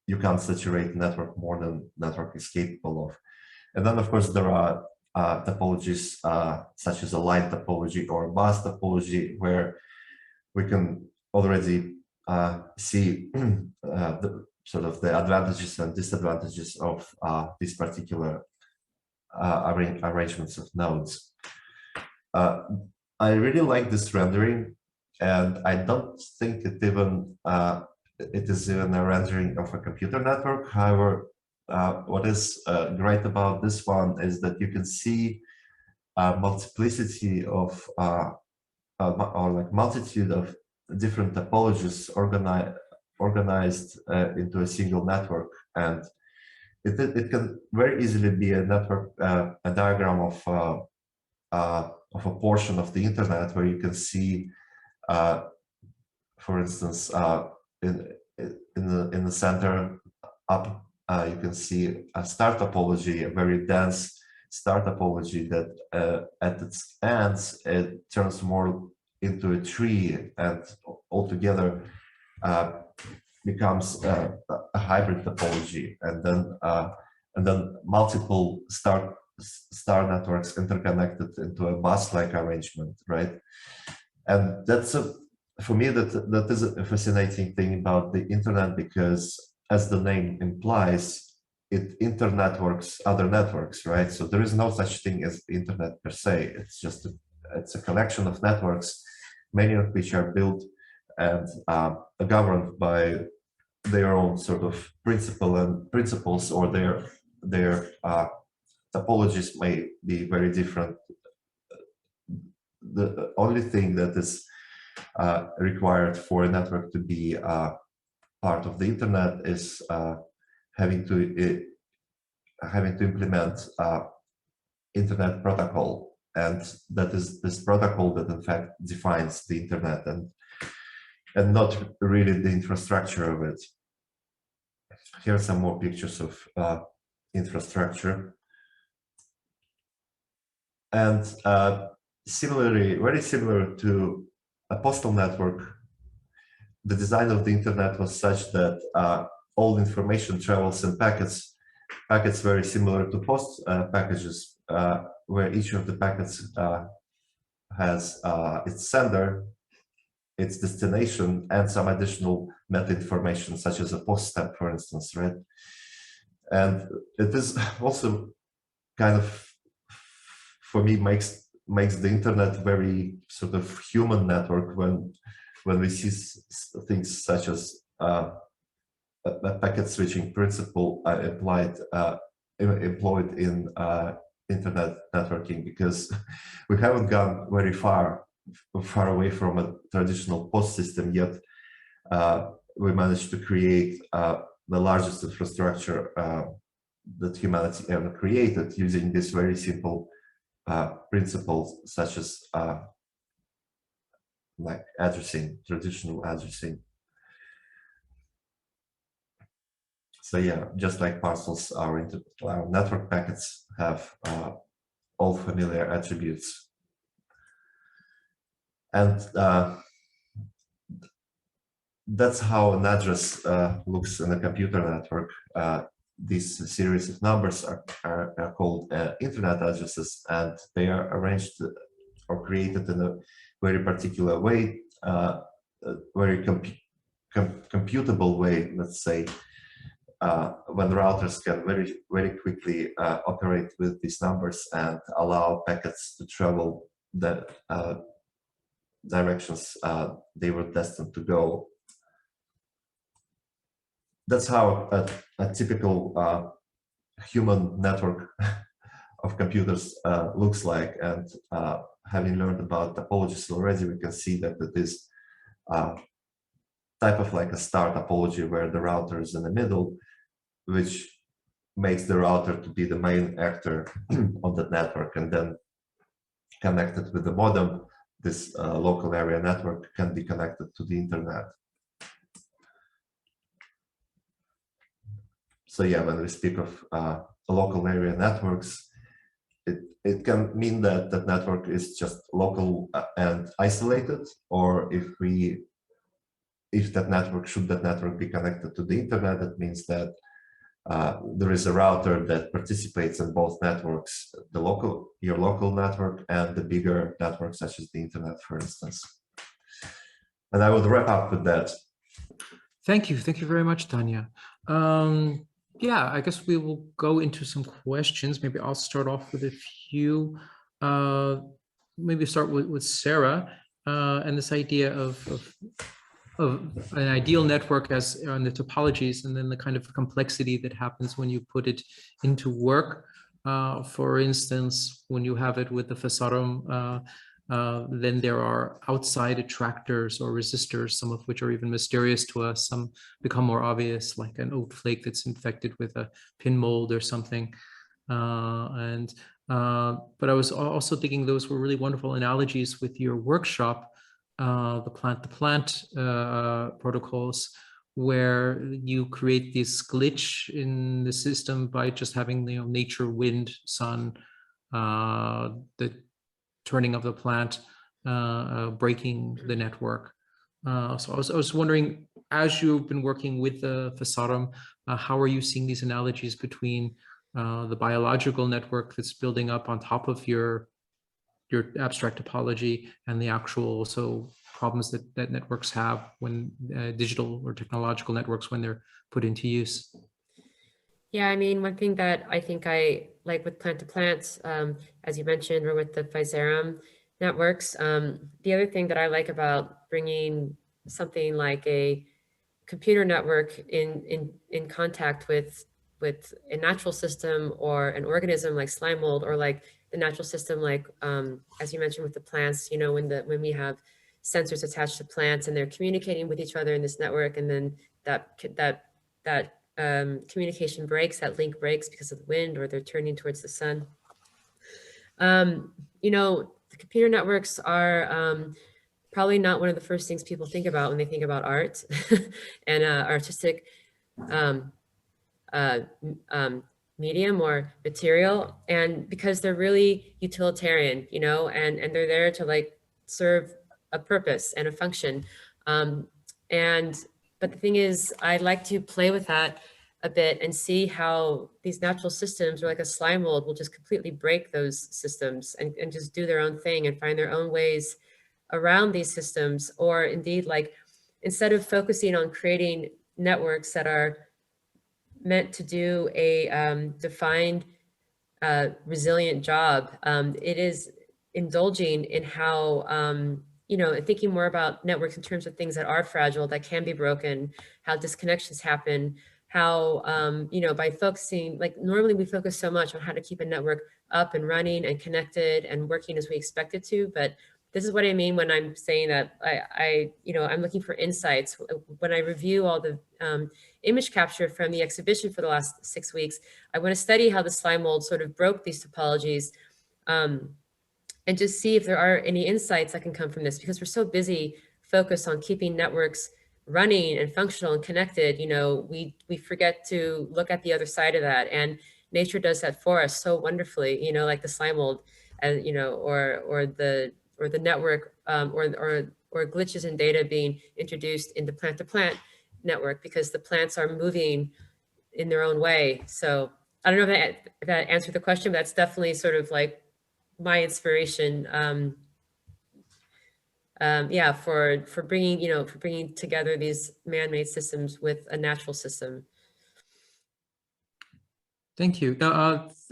you can't saturate network more than network is capable of. And then, of course, there are topologies such as a line topology or a bus topology, where we can already see the sort of the advantages and disadvantages of these particular arrangements of nodes. I really like this rendering, and I don't think it is even a rendering of a computer network. However, what is great about this one is that you can see a multiplicity of or like multitude of different topologies organized into a single network, and it can very easily be a network, a diagram of a portion of the internet, where you can see, for instance, in the center up, you can see a star topology, a very dense star topology that at its ends it turns more into a tree, and altogether becomes a hybrid topology. And then multiple star star networks interconnected into a bus-like arrangement, right? And that's for me, that is a fascinating thing about the internet, because as the name implies, it internetworks other networks, right? So there is no such thing as the internet per se. It's just it's a collection of networks, many of which are built and governed by their own sort of principles, or their topologies may be very different. The only thing that is required for a network to be part of the internet is having to implement internet protocol, and that is this protocol that in fact defines the internet, and not really the infrastructure of it. Here are some more pictures of infrastructure. And similarly, very similar to a postal network, the design of the internet was such that all information travels in packets very similar to post packages, where each of the packets has its sender, its destination, and some additional meta information, such as a post stamp, for instance, right? And it is also kind of, for me, makes the internet very sort of human network when we see things such as a packet switching principle employed in internet networking, because we haven't gone very far away from a traditional post system yet. We managed to create the largest infrastructure that humanity ever created, using this very simple principles, such as like addressing, traditional addressing. So yeah, just like parcels, our network packets have all familiar attributes. And that's how an address looks in a computer network. This series of numbers are called internet addresses, and they are arranged or created in a very particular way, a very computable way, let's say, when routers can very quickly operate with these numbers and allow packets to travel the directions they were destined to go. That's how a typical human network of computers looks like. And having learned about topologies already, we can see that it is type of like a star topology, where the router is in the middle, which makes the router to be the main actor on the network, and then connected with the modem, this local area network can be connected to the internet. So yeah, when we speak of local area networks, it can mean that that network is just local and isolated, or if that network be connected to the internet, it means that there is a router that participates in both networks, your local network and the bigger network, such as the internet, for instance. And I would wrap up with that. Thank you very much, Tanya. Yeah, I guess we will go into some questions. Maybe I'll start off with a few. Maybe start with Sarah and this idea of an ideal network as on the topologies, and then the kind of complexity that happens when you put it into work. For instance, when you have it with the Frasarum, then there are outside attractors or resistors, some of which are even mysterious to us. Some become more obvious, like an oat flake that's infected with a pin mold or something. But I was also thinking those were really wonderful analogies with your workshop, the plant-to-plant protocols, where you create this glitch in the system by just having nature, wind, sun, the turning of the plant, breaking the network. So I was wondering, as you've been working with the Frasarum, how are you seeing these analogies between the biological network that's building up on top of your abstract topology, and the actual also problems that networks have when digital or technological networks when they're put into use. Yeah, I mean, one thing that I think I like with plant-to-plant, as you mentioned, or with the Frasarum networks, the other thing that I like about bringing something like a computer network in contact with a natural system or an organism like slime mold, or like the natural system, like as you mentioned with the plants, you know, when we have sensors attached to plants and they're communicating with each other in this network, and then that communication breaks, that link breaks because of the wind, or they're turning towards the sun. You know, the computer networks are probably not one of the first things people think about when they think about art and artistic medium or material, and because they're really utilitarian, you know, and they're there to like serve a purpose and a function. But the thing is, I like to play with that a bit and see how these natural systems, or like a slime mold, will just completely break those systems and just do their own thing and find their own ways around these systems. Or indeed, like, instead of focusing on creating networks that are meant to do a defined, resilient job, it is indulging in how, you know, thinking more about networks in terms of things that are fragile, that can be broken, how disconnections happen, how, you know, by focusing, like normally we focus so much on how to keep a network up and running and connected and working as we expect it to, but this is what I mean when I'm saying that you know, I'm looking for insights. When I review all the image capture from the exhibition for the last 6 weeks, I want to study how the slime mold sort of broke these topologies, and just see if there are any insights that can come from this, because we're so busy focused on keeping networks running and functional and connected. You know, we forget to look at the other side of that, and nature does that for us so wonderfully, you know, like the slime mold, you know, or the network, or glitches in data being introduced in the plant-to-plant network, because the plants are moving in their own way. So I don't know if that answered the question, but that's definitely sort of like my inspiration, yeah, for bringing, you know, for bringing together these man-made systems with a natural system. Thank you. That's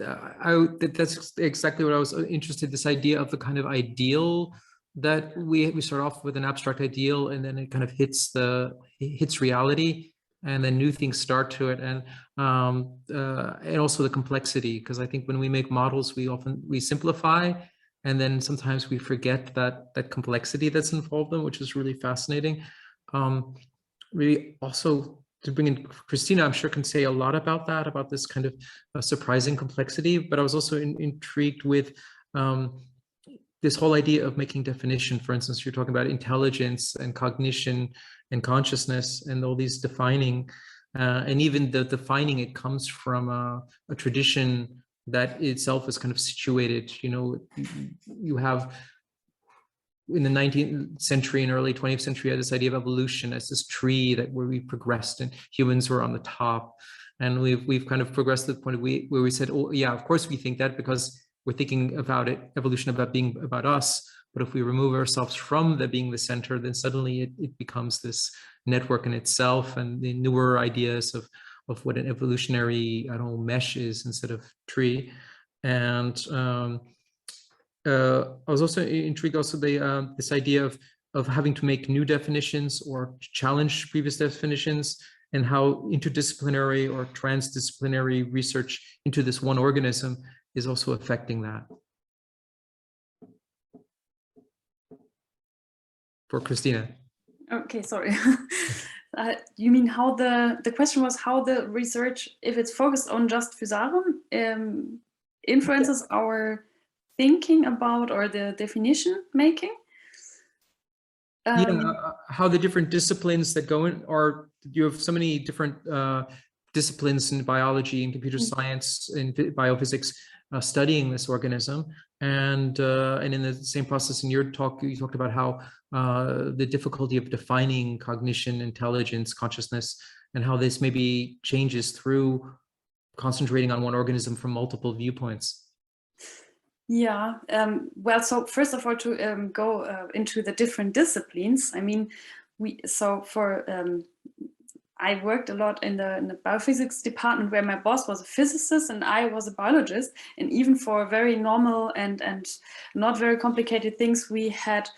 exactly what I was interested in, this idea of the kind of ideal that we start off with, an abstract ideal, and then it kind of hits reality, and then new things start to it, and also the complexity, because I think when we make models, we simplify, and then sometimes we forget that complexity that's involved in, which is really fascinating. Really also, to bring in Christina, I'm sure can say a lot about that, about this kind of surprising complexity. But I was also intrigued with this whole idea of making definition. For instance, you're talking about intelligence and cognition and consciousness and all these defining, and even the defining, it comes from a tradition that itself is kind of situated. You know, you have, in the 19th century and early 20th century, had this idea of evolution as this tree where we progressed and humans were on the top. And we've kind of progressed to the point where we said, oh yeah, of course we think that, because we're thinking about evolution about being about us. But if we remove ourselves from being the center, then suddenly it becomes this network in itself, and the newer ideas of what an evolutionary, I don't know, mesh is instead of tree. And I was also intrigued also this idea of having to make new definitions or challenge previous definitions, and how interdisciplinary or transdisciplinary research into this one organism is also affecting that. For Christina. Okay, sorry. You mean how the question was how the research, if it's focused on just Frasarum, influences our thinking about, or the definition making? How the different disciplines that go in, or you have so many different disciplines in biology and computer science and biophysics studying this organism, and in the same process in your talk, you talked about how the difficulty of defining cognition, intelligence, consciousness, and how this maybe changes through concentrating on one organism from multiple viewpoints? Yeah, well, so first of all, to go into the different disciplines, I mean, I worked a lot in the biophysics department where my boss was a physicist and I was a biologist. And even for very normal and not very complicated things, we had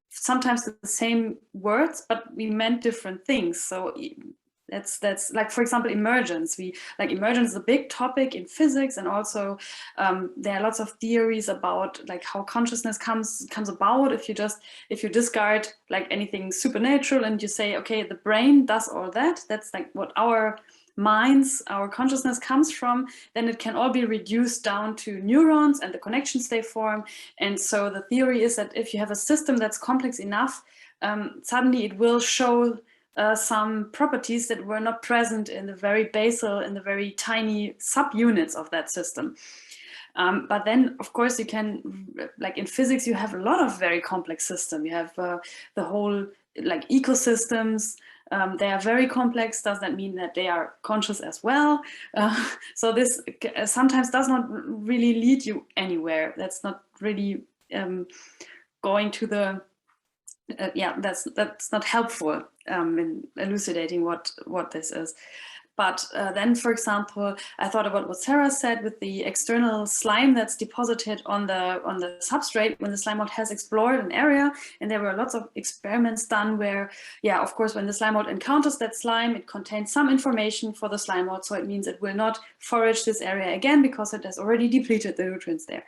sometimes the same words, but we meant different things. So that's like, for example, emergence. Emergence is a big topic in physics, and also there are lots of theories about like how consciousness comes about if you discard like anything supernatural and you say, okay, the brain does all that. That's like what our consciousness comes from. Then it can all be reduced down to neurons and the connections they form. And so the theory is that if you have a system that's complex enough, suddenly it will show some properties that were not present in the very basal, in the very tiny subunits of that system. But then, of course, you can, like in physics, you have a lot of very complex systems. You have the whole, like ecosystems. They are very complex. Does that mean that they are conscious as well? So this sometimes does not really lead you anywhere. That's not really going to the that's not helpful in elucidating what this is. But then, for example, I thought about what Sarah said with the external slime that's deposited on the substrate when the slime mold has explored an area. And there were lots of experiments done where, yeah, of course, when the slime mold encounters that slime, it contains some information for the slime mold. So it means it will not forage this area again because it has already depleted the nutrients there.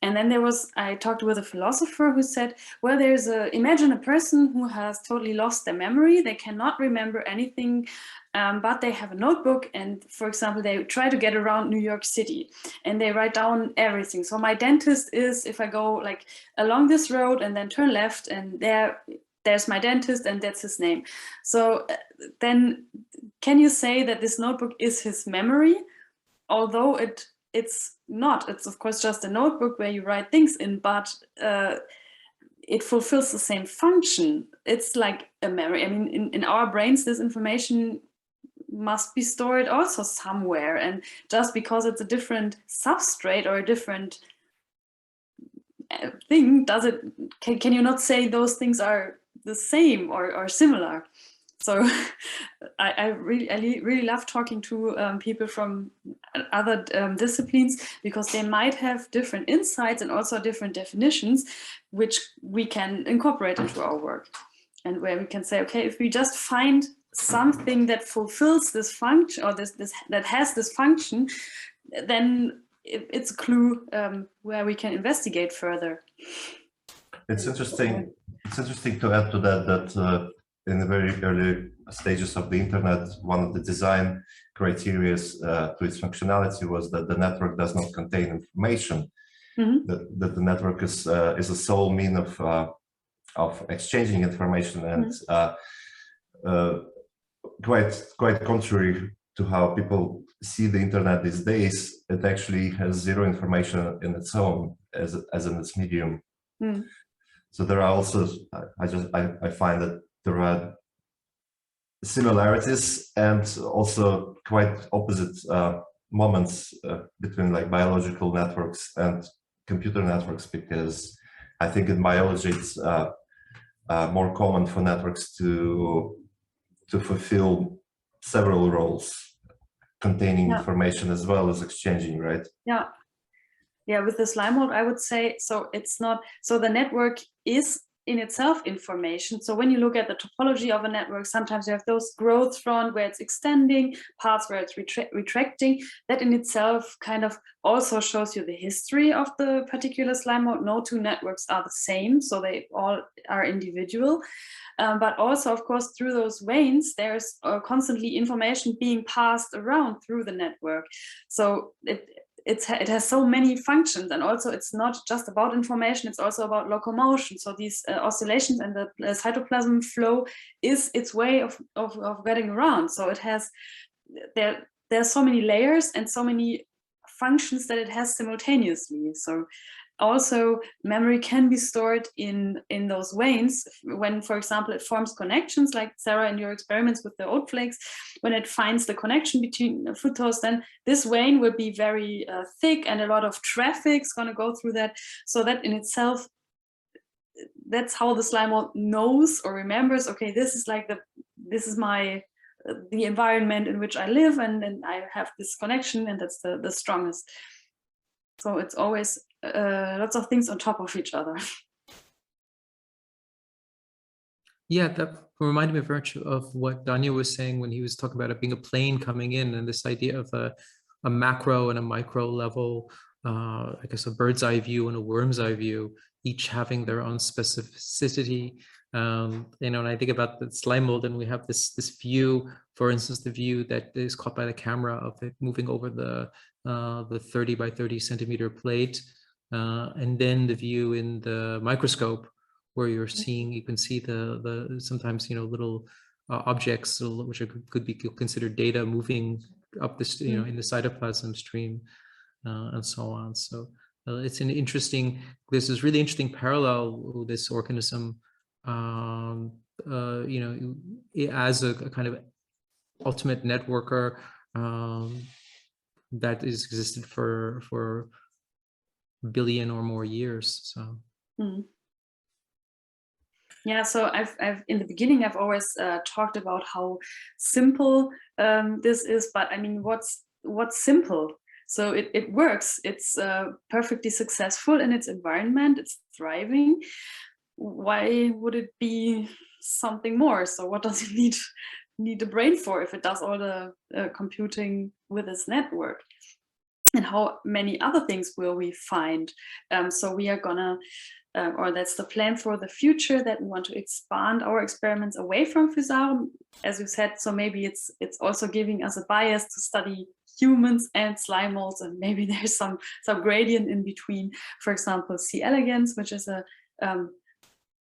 And then I talked with a philosopher who said, well, imagine a person who has totally lost their memory. They cannot remember anything, but they have a notebook. And for example, they try to get around New York City and they write down everything. So my dentist is, if I go like along this road and then turn left, and there's my dentist and that's his name. So then can you say that this notebook is his memory? Although it's not. It's of course just a notebook where you write things in, but it fulfills the same function. It's like a memory. I mean, in our brains, this information must be stored also somewhere. And just because it's a different substrate or a different thing, can you not say those things are the same or similar? So I really love talking to people from other disciplines, because they might have different insights and also different definitions, which we can incorporate into our work. And where we can say, okay, if we just find something that fulfills this function, or that has this function, then it's a clue where we can investigate further. It's interesting. It's interesting to add to that in the very early stages of the internet, one of the design criteria to its functionality was that the network does not contain information. Mm-hmm. That the network is a sole mean of exchanging information, and quite contrary to how people see the internet these days, it actually has zero information in its own as in its medium. Mm. So there are also, I find that there are similarities and also quite opposite moments between like biological networks and computer networks, because I think in biology it's more common for networks to fulfill several roles, containing information as well as exchanging, right? Yeah, with the slime mold, I would say, so it's not, so the network is in itself information. So when you look at the topology of a network, sometimes you have those growth front where it's extending, parts where it's retracting. That in itself kind of also shows you the history of the particular slime mold. No two networks are the same, so they all are individual. But also, of course, through those veins, there's constantly information being passed around through the network. So it has so many functions, and also it's not just about information, it's also about locomotion. So these oscillations and the cytoplasm flow is its way of getting around. So it has, there's so many layers and so many functions that it has simultaneously. So also memory can be stored in those veins when, for example, it forms connections, like Sarah in your experiments with the oat flakes. When it finds the connection between fructose, then this vein will be very thick, and a lot of traffic is going to go through that. So that in itself, that's how the slime mold knows or remembers, okay, this is like the environment in which I live, and I have this connection, and that's the strongest. So it's always lots of things on top of each other. Yeah, that reminded me very much of what Daniel was saying when he was talking about it being a plane coming in, and this idea of a macro and a micro level, I guess a bird's eye view and a worm's eye view, each having their own specificity. You know, and I think about the slime mold, and we have this view, for instance, the view that is caught by the camera of it moving over the 30 by 30 centimeter plate, and then the view in the microscope, where you're seeing, you can see the sometimes, you know, little objects which could be considered data moving up this, you know, in the cytoplasm stream, and so on. So it's an interesting, this is really interesting parallel with this organism, you know, as a kind of ultimate networker that is existed for a billion or more years. So. Yeah, so I've in the beginning, I've always talked about how simple this is, but I mean, what's simple? So it works. It's perfectly successful in its environment. It's thriving. Why would it be something more? So what does it need a brain for if it does all the computing with its network? And how many other things will we find? So we are gonna, or that's the plan for the future, that we want to expand our experiments away from Frasarum, as you said. So maybe it's also giving us a bias to study humans and slime molds, and maybe there's some gradient in between. For example, C. elegans, which is a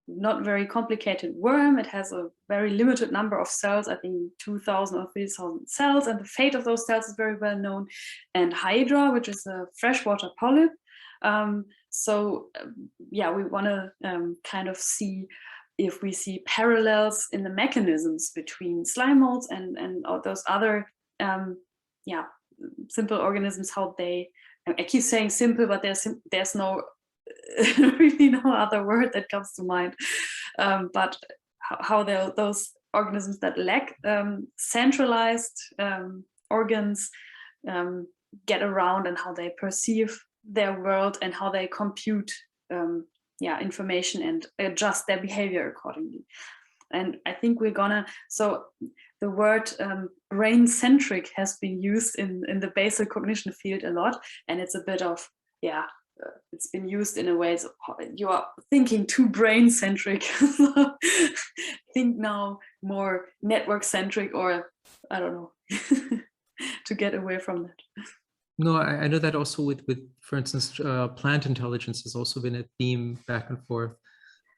not very complicated worm. It has a very limited number of cells, I think 2,000 or 3,000 cells, and the fate of those cells is very well known. And Hydra, which is a freshwater polyp. Yeah, we want to kind of see if we see parallels in the mechanisms between slime molds and all those other yeah, simple organisms, how they, I keep saying simple, but there's no really no other word that comes to mind, but how those organisms that lack centralized organs get around, and how they perceive their world, and how they compute yeah, information and adjust their behavior accordingly. And I think we're gonna, so the word brain-centric has been used in the basal cognition field a lot, and it's a bit of, yeah, it's been used in a way, so you are thinking too brain-centric. Think now more network-centric, or I don't know, to get away from that. No, I know that also with for instance, plant intelligence has also been a theme back and forth.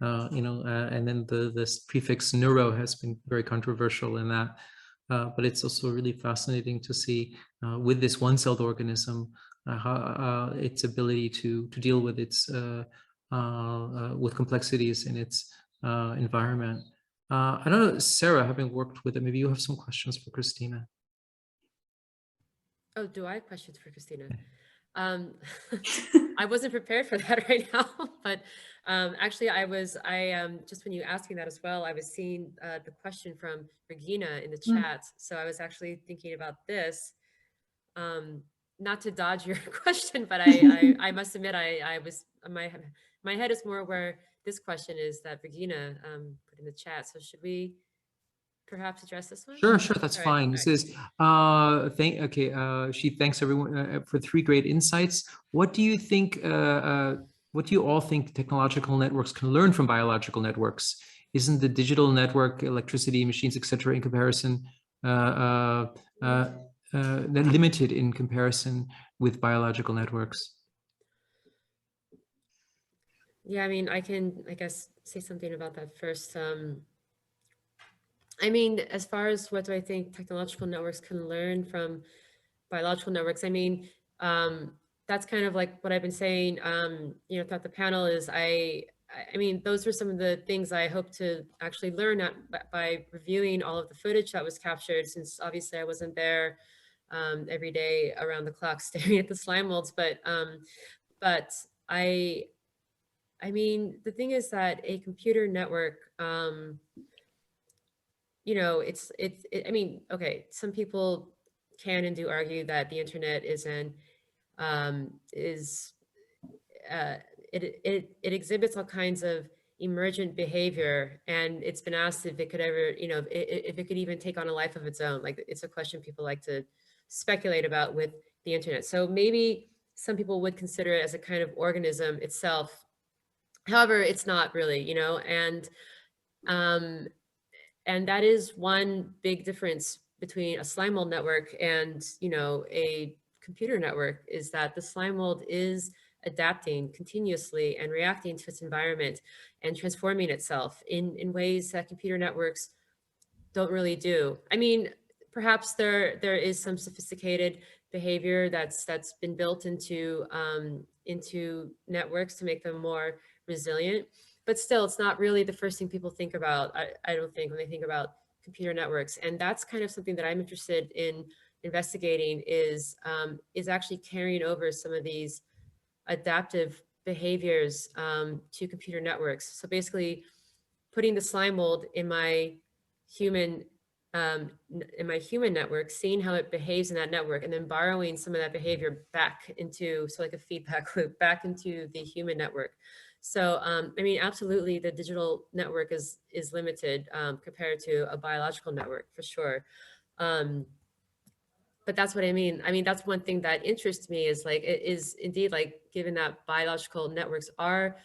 You know, and then this prefix neuro has been very controversial in that. But it's also really fascinating to see with this one-celled organism, how its ability to deal with its with complexities in its environment. I don't know, Sarah, having worked with it, maybe you have some questions for Christina. Oh, do I have questions for Christina? I wasn't prepared for that right now, but actually just when you asked me that as well, I was seeing the question from Regina in the chat. So I was actually thinking about this, not to dodge your question, but I must admit, I was, my head is more where this question is that Regina put in the chat. So should we perhaps address this one? Sure, that's fine. This is she thanks everyone for 3 great insights. What do you think? What do you all think technological networks can learn from biological networks? Isn't the digital network, electricity, machines, etc., in comparison limited in comparison with biological networks? Yeah, I mean, I can, I guess, say something about that first. I mean, as far as what do I think technological networks can learn from biological networks, I mean, that's kind of like what I've been saying, you know, throughout the panel is I mean, those were some of the things I hope to actually learn by reviewing all of the footage that was captured, since obviously I wasn't there every day around the clock staring at the slime molds. But I mean, the thing is that a computer network, you know, I mean, okay, some people can and do argue that the internet it exhibits all kinds of emergent behavior, and it's been asked if it could ever, you know, if it could even take on a life of its own. Like, it's a question people like to speculate about with the internet. So maybe some people would consider it as a kind of organism itself. However, it's not really, you know, and that is one big difference between a slime mold network and, you know, a computer network, is that the slime mold is adapting continuously and reacting to its environment and transforming itself in ways that computer networks don't really do. I mean, perhaps there is some sophisticated behavior that's been built into networks to make them more resilient. But still, it's not really the first thing people think about, I don't think, when they think about computer networks. And that's kind of something that I'm interested in investigating, is actually carrying over some of these adaptive behaviors to computer networks. So basically, putting the slime mold in my human network, seeing how it behaves in that network, and then borrowing some of that behavior back into, so like a feedback loop, back into the human network. So, I mean, absolutely, the digital network is limited compared to a biological network, for sure. But that's what I mean. I mean, that's one thing that interests me, is like, it is indeed, like, given that biological networks are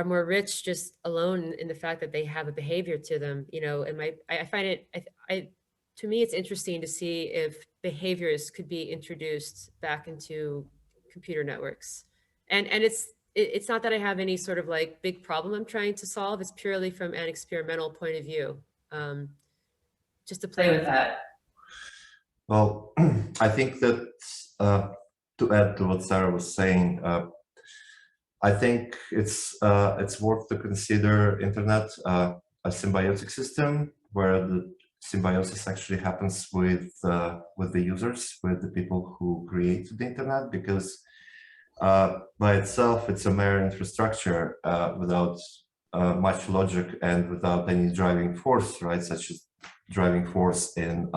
more rich just alone in the fact that they have a behavior to them, you know. And I find it, to me, it's interesting to see if behaviors could be introduced back into computer networks. And it's not that I have any sort of like big problem I'm trying to solve. It's purely from an experimental point of view, just to play with that. Well, I think that to add to what Sarah was saying, I think it's worth to consider internet a symbiotic system, where the symbiosis actually happens with the users, with the people who create the internet, because by itself it's a mere infrastructure without much logic and without any driving force, right? Such as driving force in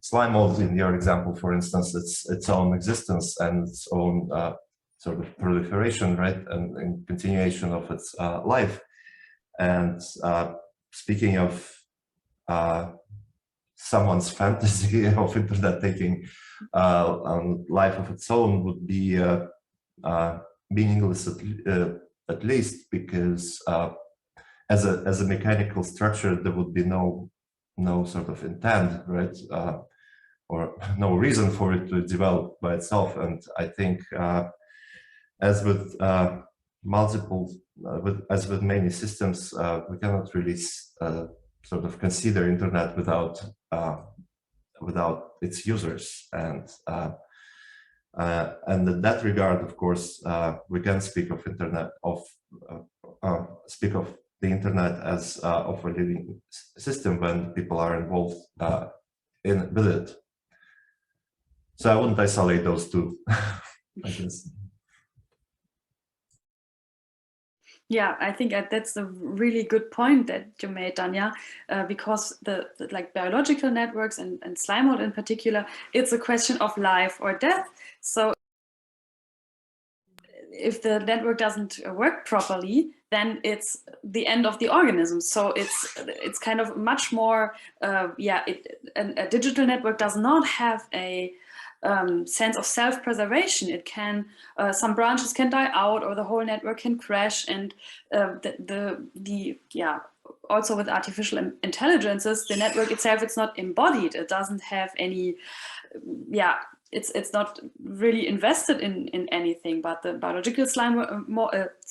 slime molds, in your example, for instance, its own existence and its own sort of proliferation, right, and continuation of its life. And speaking of someone's fantasy of internet taking life of its own, would be meaningless at least, because as a mechanical structure, there would be no sort of intent, right, or no reason for it to develop by itself. And I think as with as with many systems, we cannot really sort of consider internet without its users. And in that regard, of course, we can speak of the internet as of a living system when people are involved with it. So I wouldn't isolate those two, I guess. Yeah, I think that's a really good point that you made, Danya, because the like biological networks and slime mold in particular, it's a question of life or death. So if the network doesn't work properly, then it's the end of the organism. So it's kind of much more, a digital network does not have a sense of self-preservation. It can, some branches can die out, or the whole network can crash. And also with artificial intelligences, the network itself, it's not embodied. It doesn't have any, it's not really invested in anything. But the biological slime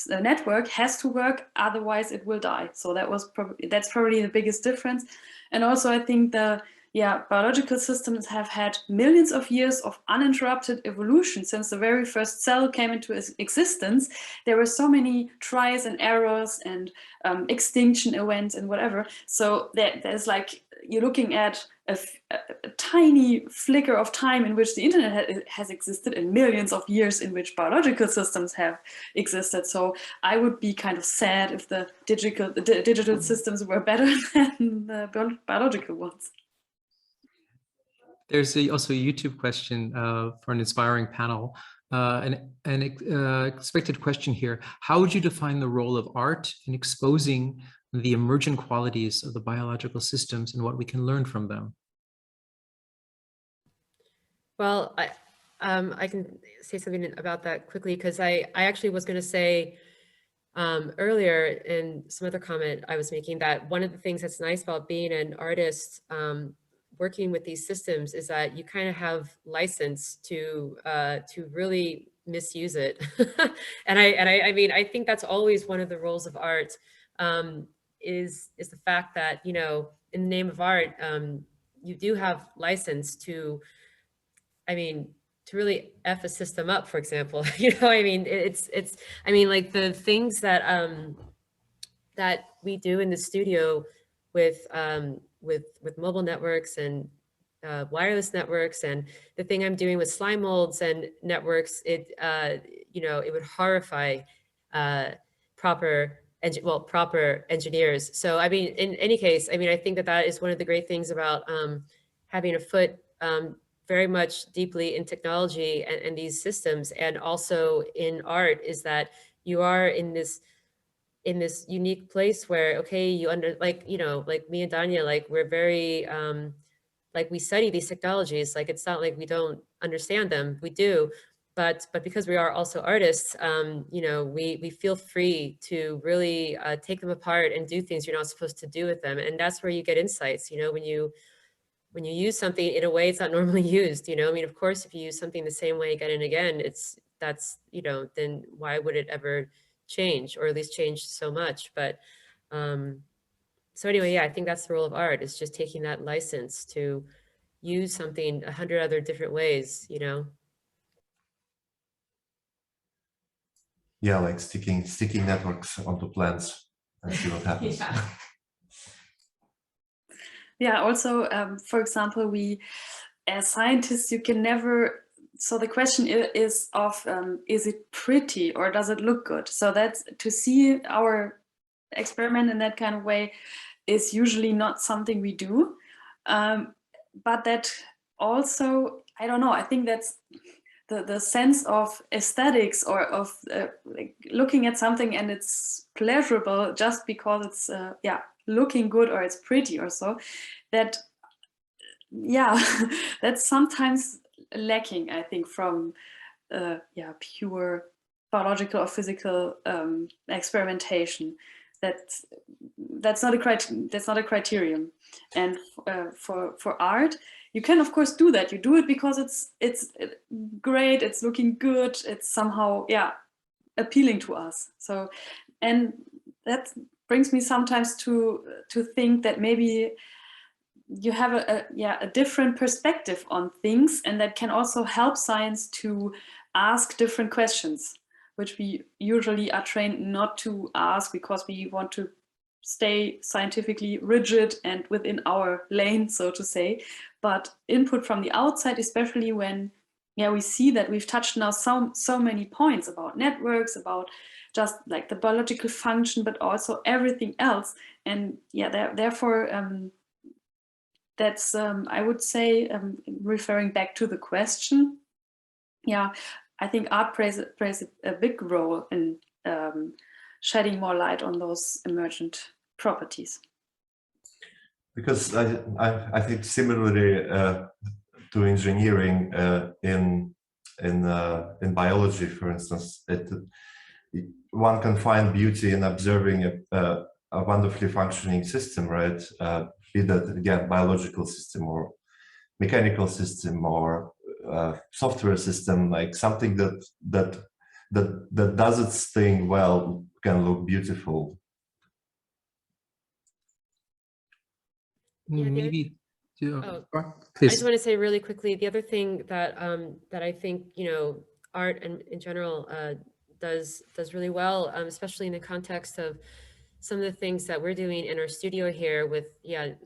network has to work, otherwise it will die. So that's probably the biggest difference. And also, I think yeah, biological systems have had millions of years of uninterrupted evolution since the very first cell came into existence. There were so many trials and errors and extinction events and whatever. So there's like, you're looking at a tiny flicker of time in which the internet has existed and millions of years in which biological systems have existed. So I would be kind of sad if the digital systems were better than the biological ones. There's also a YouTube question for an inspiring panel. An expected question here. How would you define the role of art in exposing the emergent qualities of the biological systems and what we can learn from them? Well, I can say something about that quickly, because I actually was going to say earlier in some other comment I was making that one of the things that's nice about being an artist working with these systems is that you kind of have license to really misuse it. and I mean, I think that's always one of the roles of art, is the fact that, you know, in the name of art, you do have license to, I mean, to really F a system up, for example. You know, I mean, I mean, like the things that that we do in the studio with mobile networks and wireless networks, and the thing I'm doing with slime molds and networks, you know, it would horrify proper engineers. So, I mean, in any case, I mean, I think that that is one of the great things about having a foot very much deeply in technology and these systems, and also in art, is that you are in this unique place where, okay, like, you know, like me and Danya, like we're very, like we study these technologies, like it's not like we don't understand them, we do, but because we are also artists, you know, we feel free to really take them apart and do things you're not supposed to do with them. And that's where you get insights, you know, when you use something in a way it's not normally used, you know. I mean, of course, if you use something the same way again and again, that's, you know, then why would it ever change, or at least change so much? But so anyway, yeah, I think that's the role of art, is just taking that license to use something 100 other different ways, you know. Yeah, like sticking networks onto plants and see what happens. Yeah. Yeah, also, for example, we, as scientists, you can never, so the question is of, is it pretty or does it look good? So that's, to see our experiment in that kind of way is usually not something we do. But that also, I don't know, I think that's the sense of aesthetics, or of like looking at something and it's pleasurable just because it's, yeah, looking good or it's pretty or so, that, yeah, that's sometimes lacking, I think, from yeah, pure biological or physical experimentation. That's not a criterion. And for art, you can of course do that. You do it because it's great, it's looking good, it's somehow, yeah, appealing to us. So, and that brings me sometimes to think that maybe you have a different perspective on things, and that can also help science to ask different questions, which we usually are trained not to ask because we want to stay scientifically rigid and within our lane, so to say. But input from the outside, especially when, yeah, we see that we've touched now so many points about networks, about just like the biological function, but also everything else. And yeah, therefore, that's, I would say, referring back to the question, yeah, I think art plays a big role in shedding more light on those emergent properties. Because I think similarly to engineering, in biology, for instance, one can find beauty in observing a wonderfully functioning system, right? Be that again biological system or mechanical system or software system, like something that does its thing well can look beautiful. Yeah, Maybe Oh, I Please. just want to say really quickly, the other thing that that I think, you know, art and in general does really well, especially in the context of some of the things that we're doing in our studio here with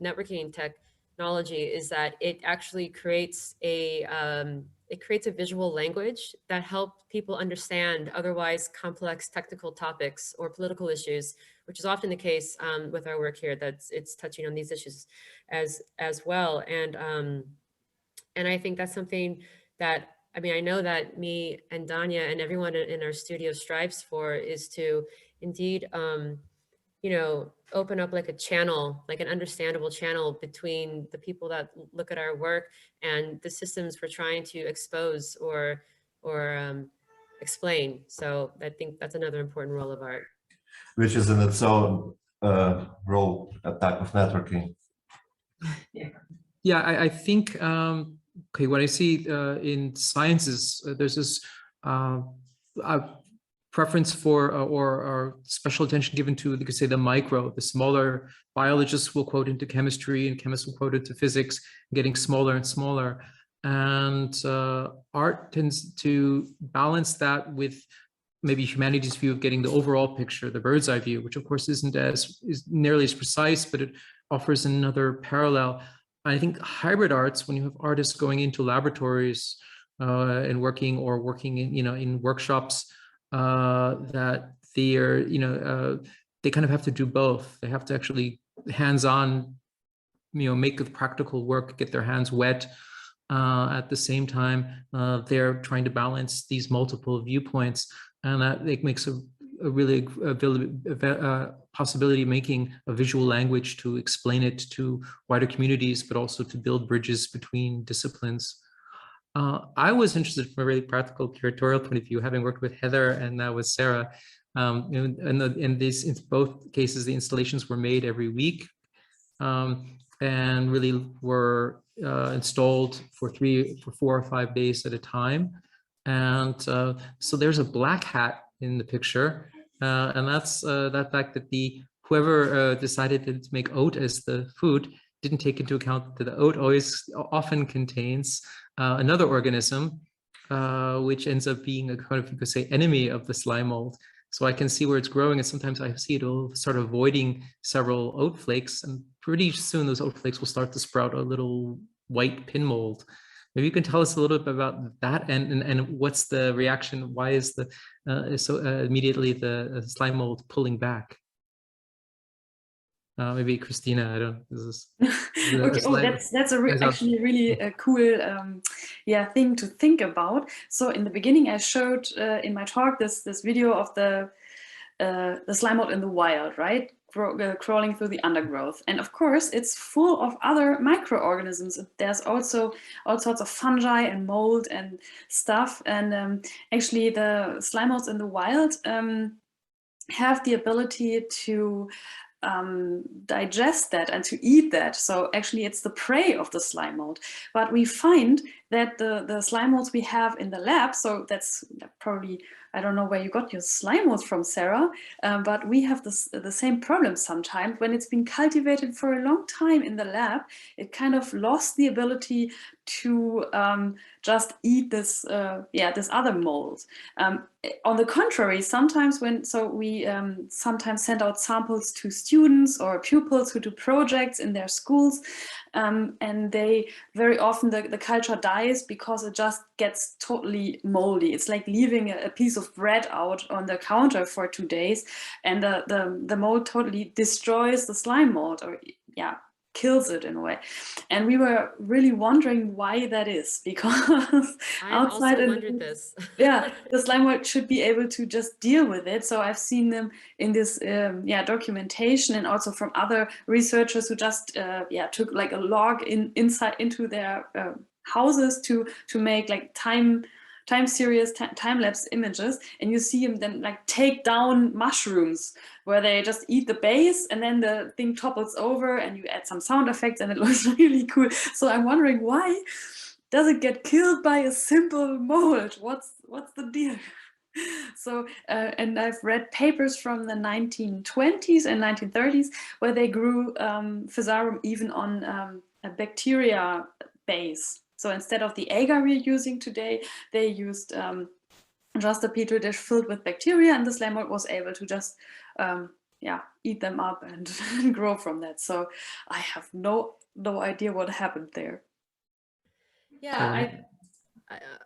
networking technology, is that it actually creates a visual language that helps people understand otherwise complex technical topics or political issues, which is often the case with our work here. It's touching on these issues as well, and I think that's something that, I mean, I know that me and Danya and everyone in our studio strives for, is to indeed, you know, open up like a channel, like an understandable channel between the people that look at our work and the systems we're trying to expose or explain. So I think that's another important role of art. Which is in its own role, a type of networking. Yeah, I think, okay, what I see in sciences, there's this preference for or special attention given to, you could say, the micro. The smaller biologists will quote into chemistry and chemists will quote into physics, getting smaller and smaller. And art tends to balance that with maybe humanity's view of getting the overall picture, the bird's eye view, which of course isn't nearly as precise, but it offers another parallel. I think hybrid arts, when you have artists going into laboratories and working in, you know, in workshops, that they are, you know, they kind of have to do both. They have to actually hands-on, you know, make the practical work, get their hands wet. At the same time, they're trying to balance these multiple viewpoints, and that it makes a really possibility of making a visual language to explain it to wider communities, but also to build bridges between disciplines. I was interested from a really practical curatorial point of view, having worked with Heather and now with Sarah. In both cases, the installations were made every week and really were installed for 4 or 5 days at a time. And so there's a black hat in the picture, and that's that fact that whoever decided to make oat as the food didn't take into account that the oat often contains another organism, which ends up being a kind of, you could say, enemy of the slime mold. So I can see where it's growing, and sometimes I see it'll start avoiding several oat flakes, and pretty soon those oat flakes will start to sprout a little white pin mold. Maybe you can tell us a little bit about that, and what's the reaction? Why is immediately the slime mold pulling back? Maybe Christina, I don't. Okay. Oh, that's actually really a cool thing to think about. So in the beginning, I showed in my talk this video of the slime mold in the wild, right? Crawling through the undergrowth, and of course it's full of other microorganisms. There's also all sorts of fungi and mold and stuff, and actually the slime molds in the wild have the ability to digest that and to eat that. So actually it's the prey of the slime mold. But we find that the slime molds we have in the lab, so that's probably, I don't know where you got your slime molds from, Sarah, but we have the same problem sometimes. When it's been cultivated for a long time in the lab, it kind of lost the ability to just eat this other mold. On the contrary, sometimes we sometimes send out samples to students or pupils who do projects in their schools, and they very often the culture dies because it just gets totally moldy. It's like leaving a piece of bread out on the counter for 2 days, and the mold totally destroys the slime mold, or kills it in a way. And we were really wondering why that is, because I also wondered this. Yeah, the slime mold should be able to just deal with it. So I've seen them in this documentation, and also from other researchers who just took like a log into their houses to make like time series time-lapse images, and you see them then like take down mushrooms where they just eat the base and then the thing topples over and you add some sound effects and it looks really cool. So I'm wondering, why does it get killed by a simple mold? What's the deal? So and I've read papers from the 1920s and 1930s where they grew Frasarum even on a bacteria base. So instead of the agar we're using today, they used just a petri dish filled with bacteria, and the slime mold was able to just eat them up and grow from that. So I have no idea what happened there. Yeah,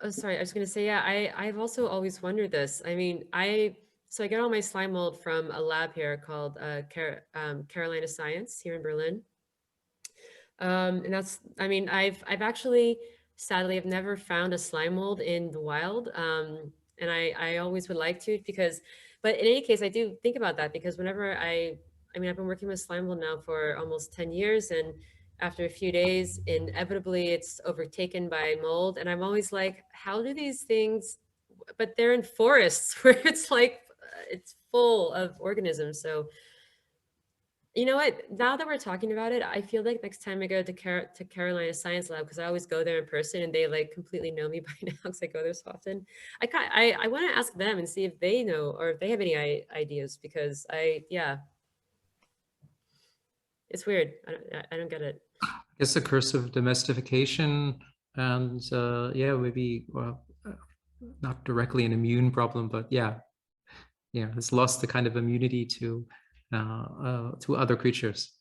sorry, I was going to say, yeah, I've also always wondered this. I mean, so I get all my slime mold from a lab here called Carolina Science here in Berlin. And that's, I mean, I've actually, sadly, I've never found a slime mold in the wild. And I always would like to, but in any case, I do think about that, because whenever I mean, I've been working with slime mold now for almost 10 years, and after a few days, inevitably it's overtaken by mold. And I'm always like, how do these things, but they're in forests where it's like, it's full of organisms. So you know what, now that we're talking about it, I feel like next time I go to Carolina Science Lab, because I always go there in person and they like completely know me by now because I go there so often. I want to ask them and see if they know or if they have any ideas, because it's weird. I don't get it. I guess the curse of domestication, and maybe not directly an immune problem, but it's lost the kind of immunity to other creatures.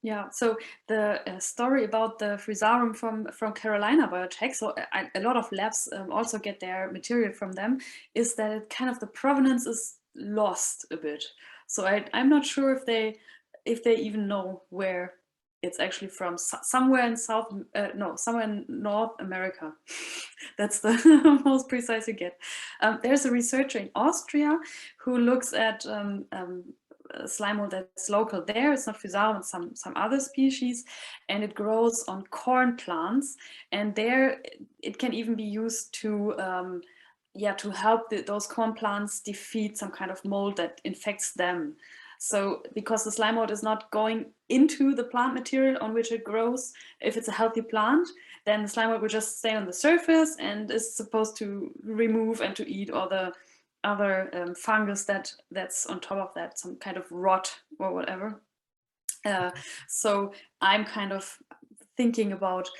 Yeah, so the story about the Frasarum from Carolina Biotech, so a lot of labs also get their material from them, is that it kind of the provenance is lost a bit. So I'm not sure if they even know where it's actually from. Somewhere in somewhere in North America. That's the most precise you get. There's a researcher in Austria who looks at slime mold that's local there. It's not Frasarum, it's some other species, and it grows on corn plants. And there it can even be used to help those corn plants defeat some kind of mold that infects them. So because the slime mold is not going into the plant material on which it grows, if it's a healthy plant, then the slime mold will just stay on the surface and is supposed to remove and to eat all the other fungus that's on top of that, some kind of rot or whatever. So I'm kind of thinking about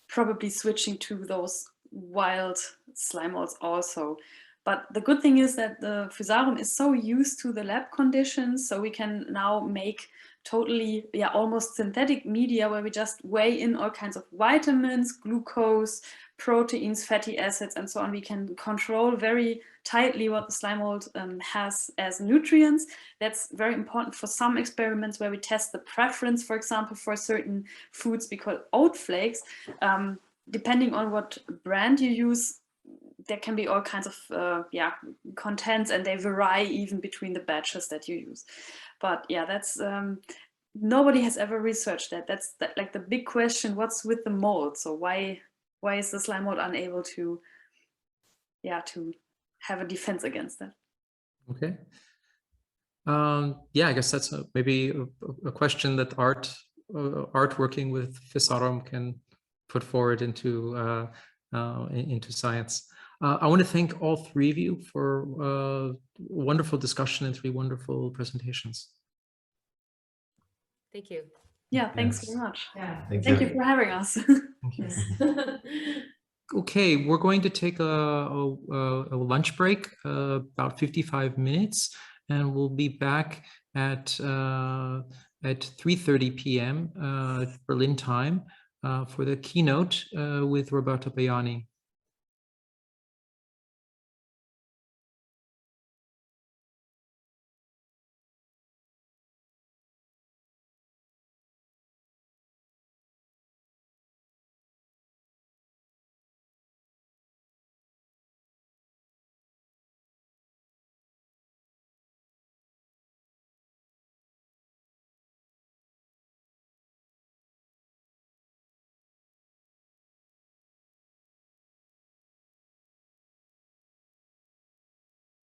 probably switching to those wild slime molds also. But the good thing is that the Frasarum is so used to the lab conditions, so we can now make totally, almost synthetic media where we just weigh in all kinds of vitamins, glucose, proteins, fatty acids, and so on. We can control very tightly what the slime mold has as nutrients. That's very important for some experiments where we test the preference, for example, for certain foods, because oat flakes, depending on what brand you use, there can be all kinds of contents, and they vary even between the batches that you use. But that's nobody has ever researched that. That's like the big question: what's with the mold? So why is the slime mold unable to have a defense against that? Okay. I guess that's maybe a question that art working with Frasarum can put forward into science. I want to thank all three of you for wonderful discussion and 3 wonderful presentations. Thank you. Yeah, thanks very much. Yeah. Thank you for having us. Thank you. Okay, we're going to take a lunch break, about 55 minutes, and we'll be back at 3:30 p.m. Berlin time for the keynote with Roberta Buiani.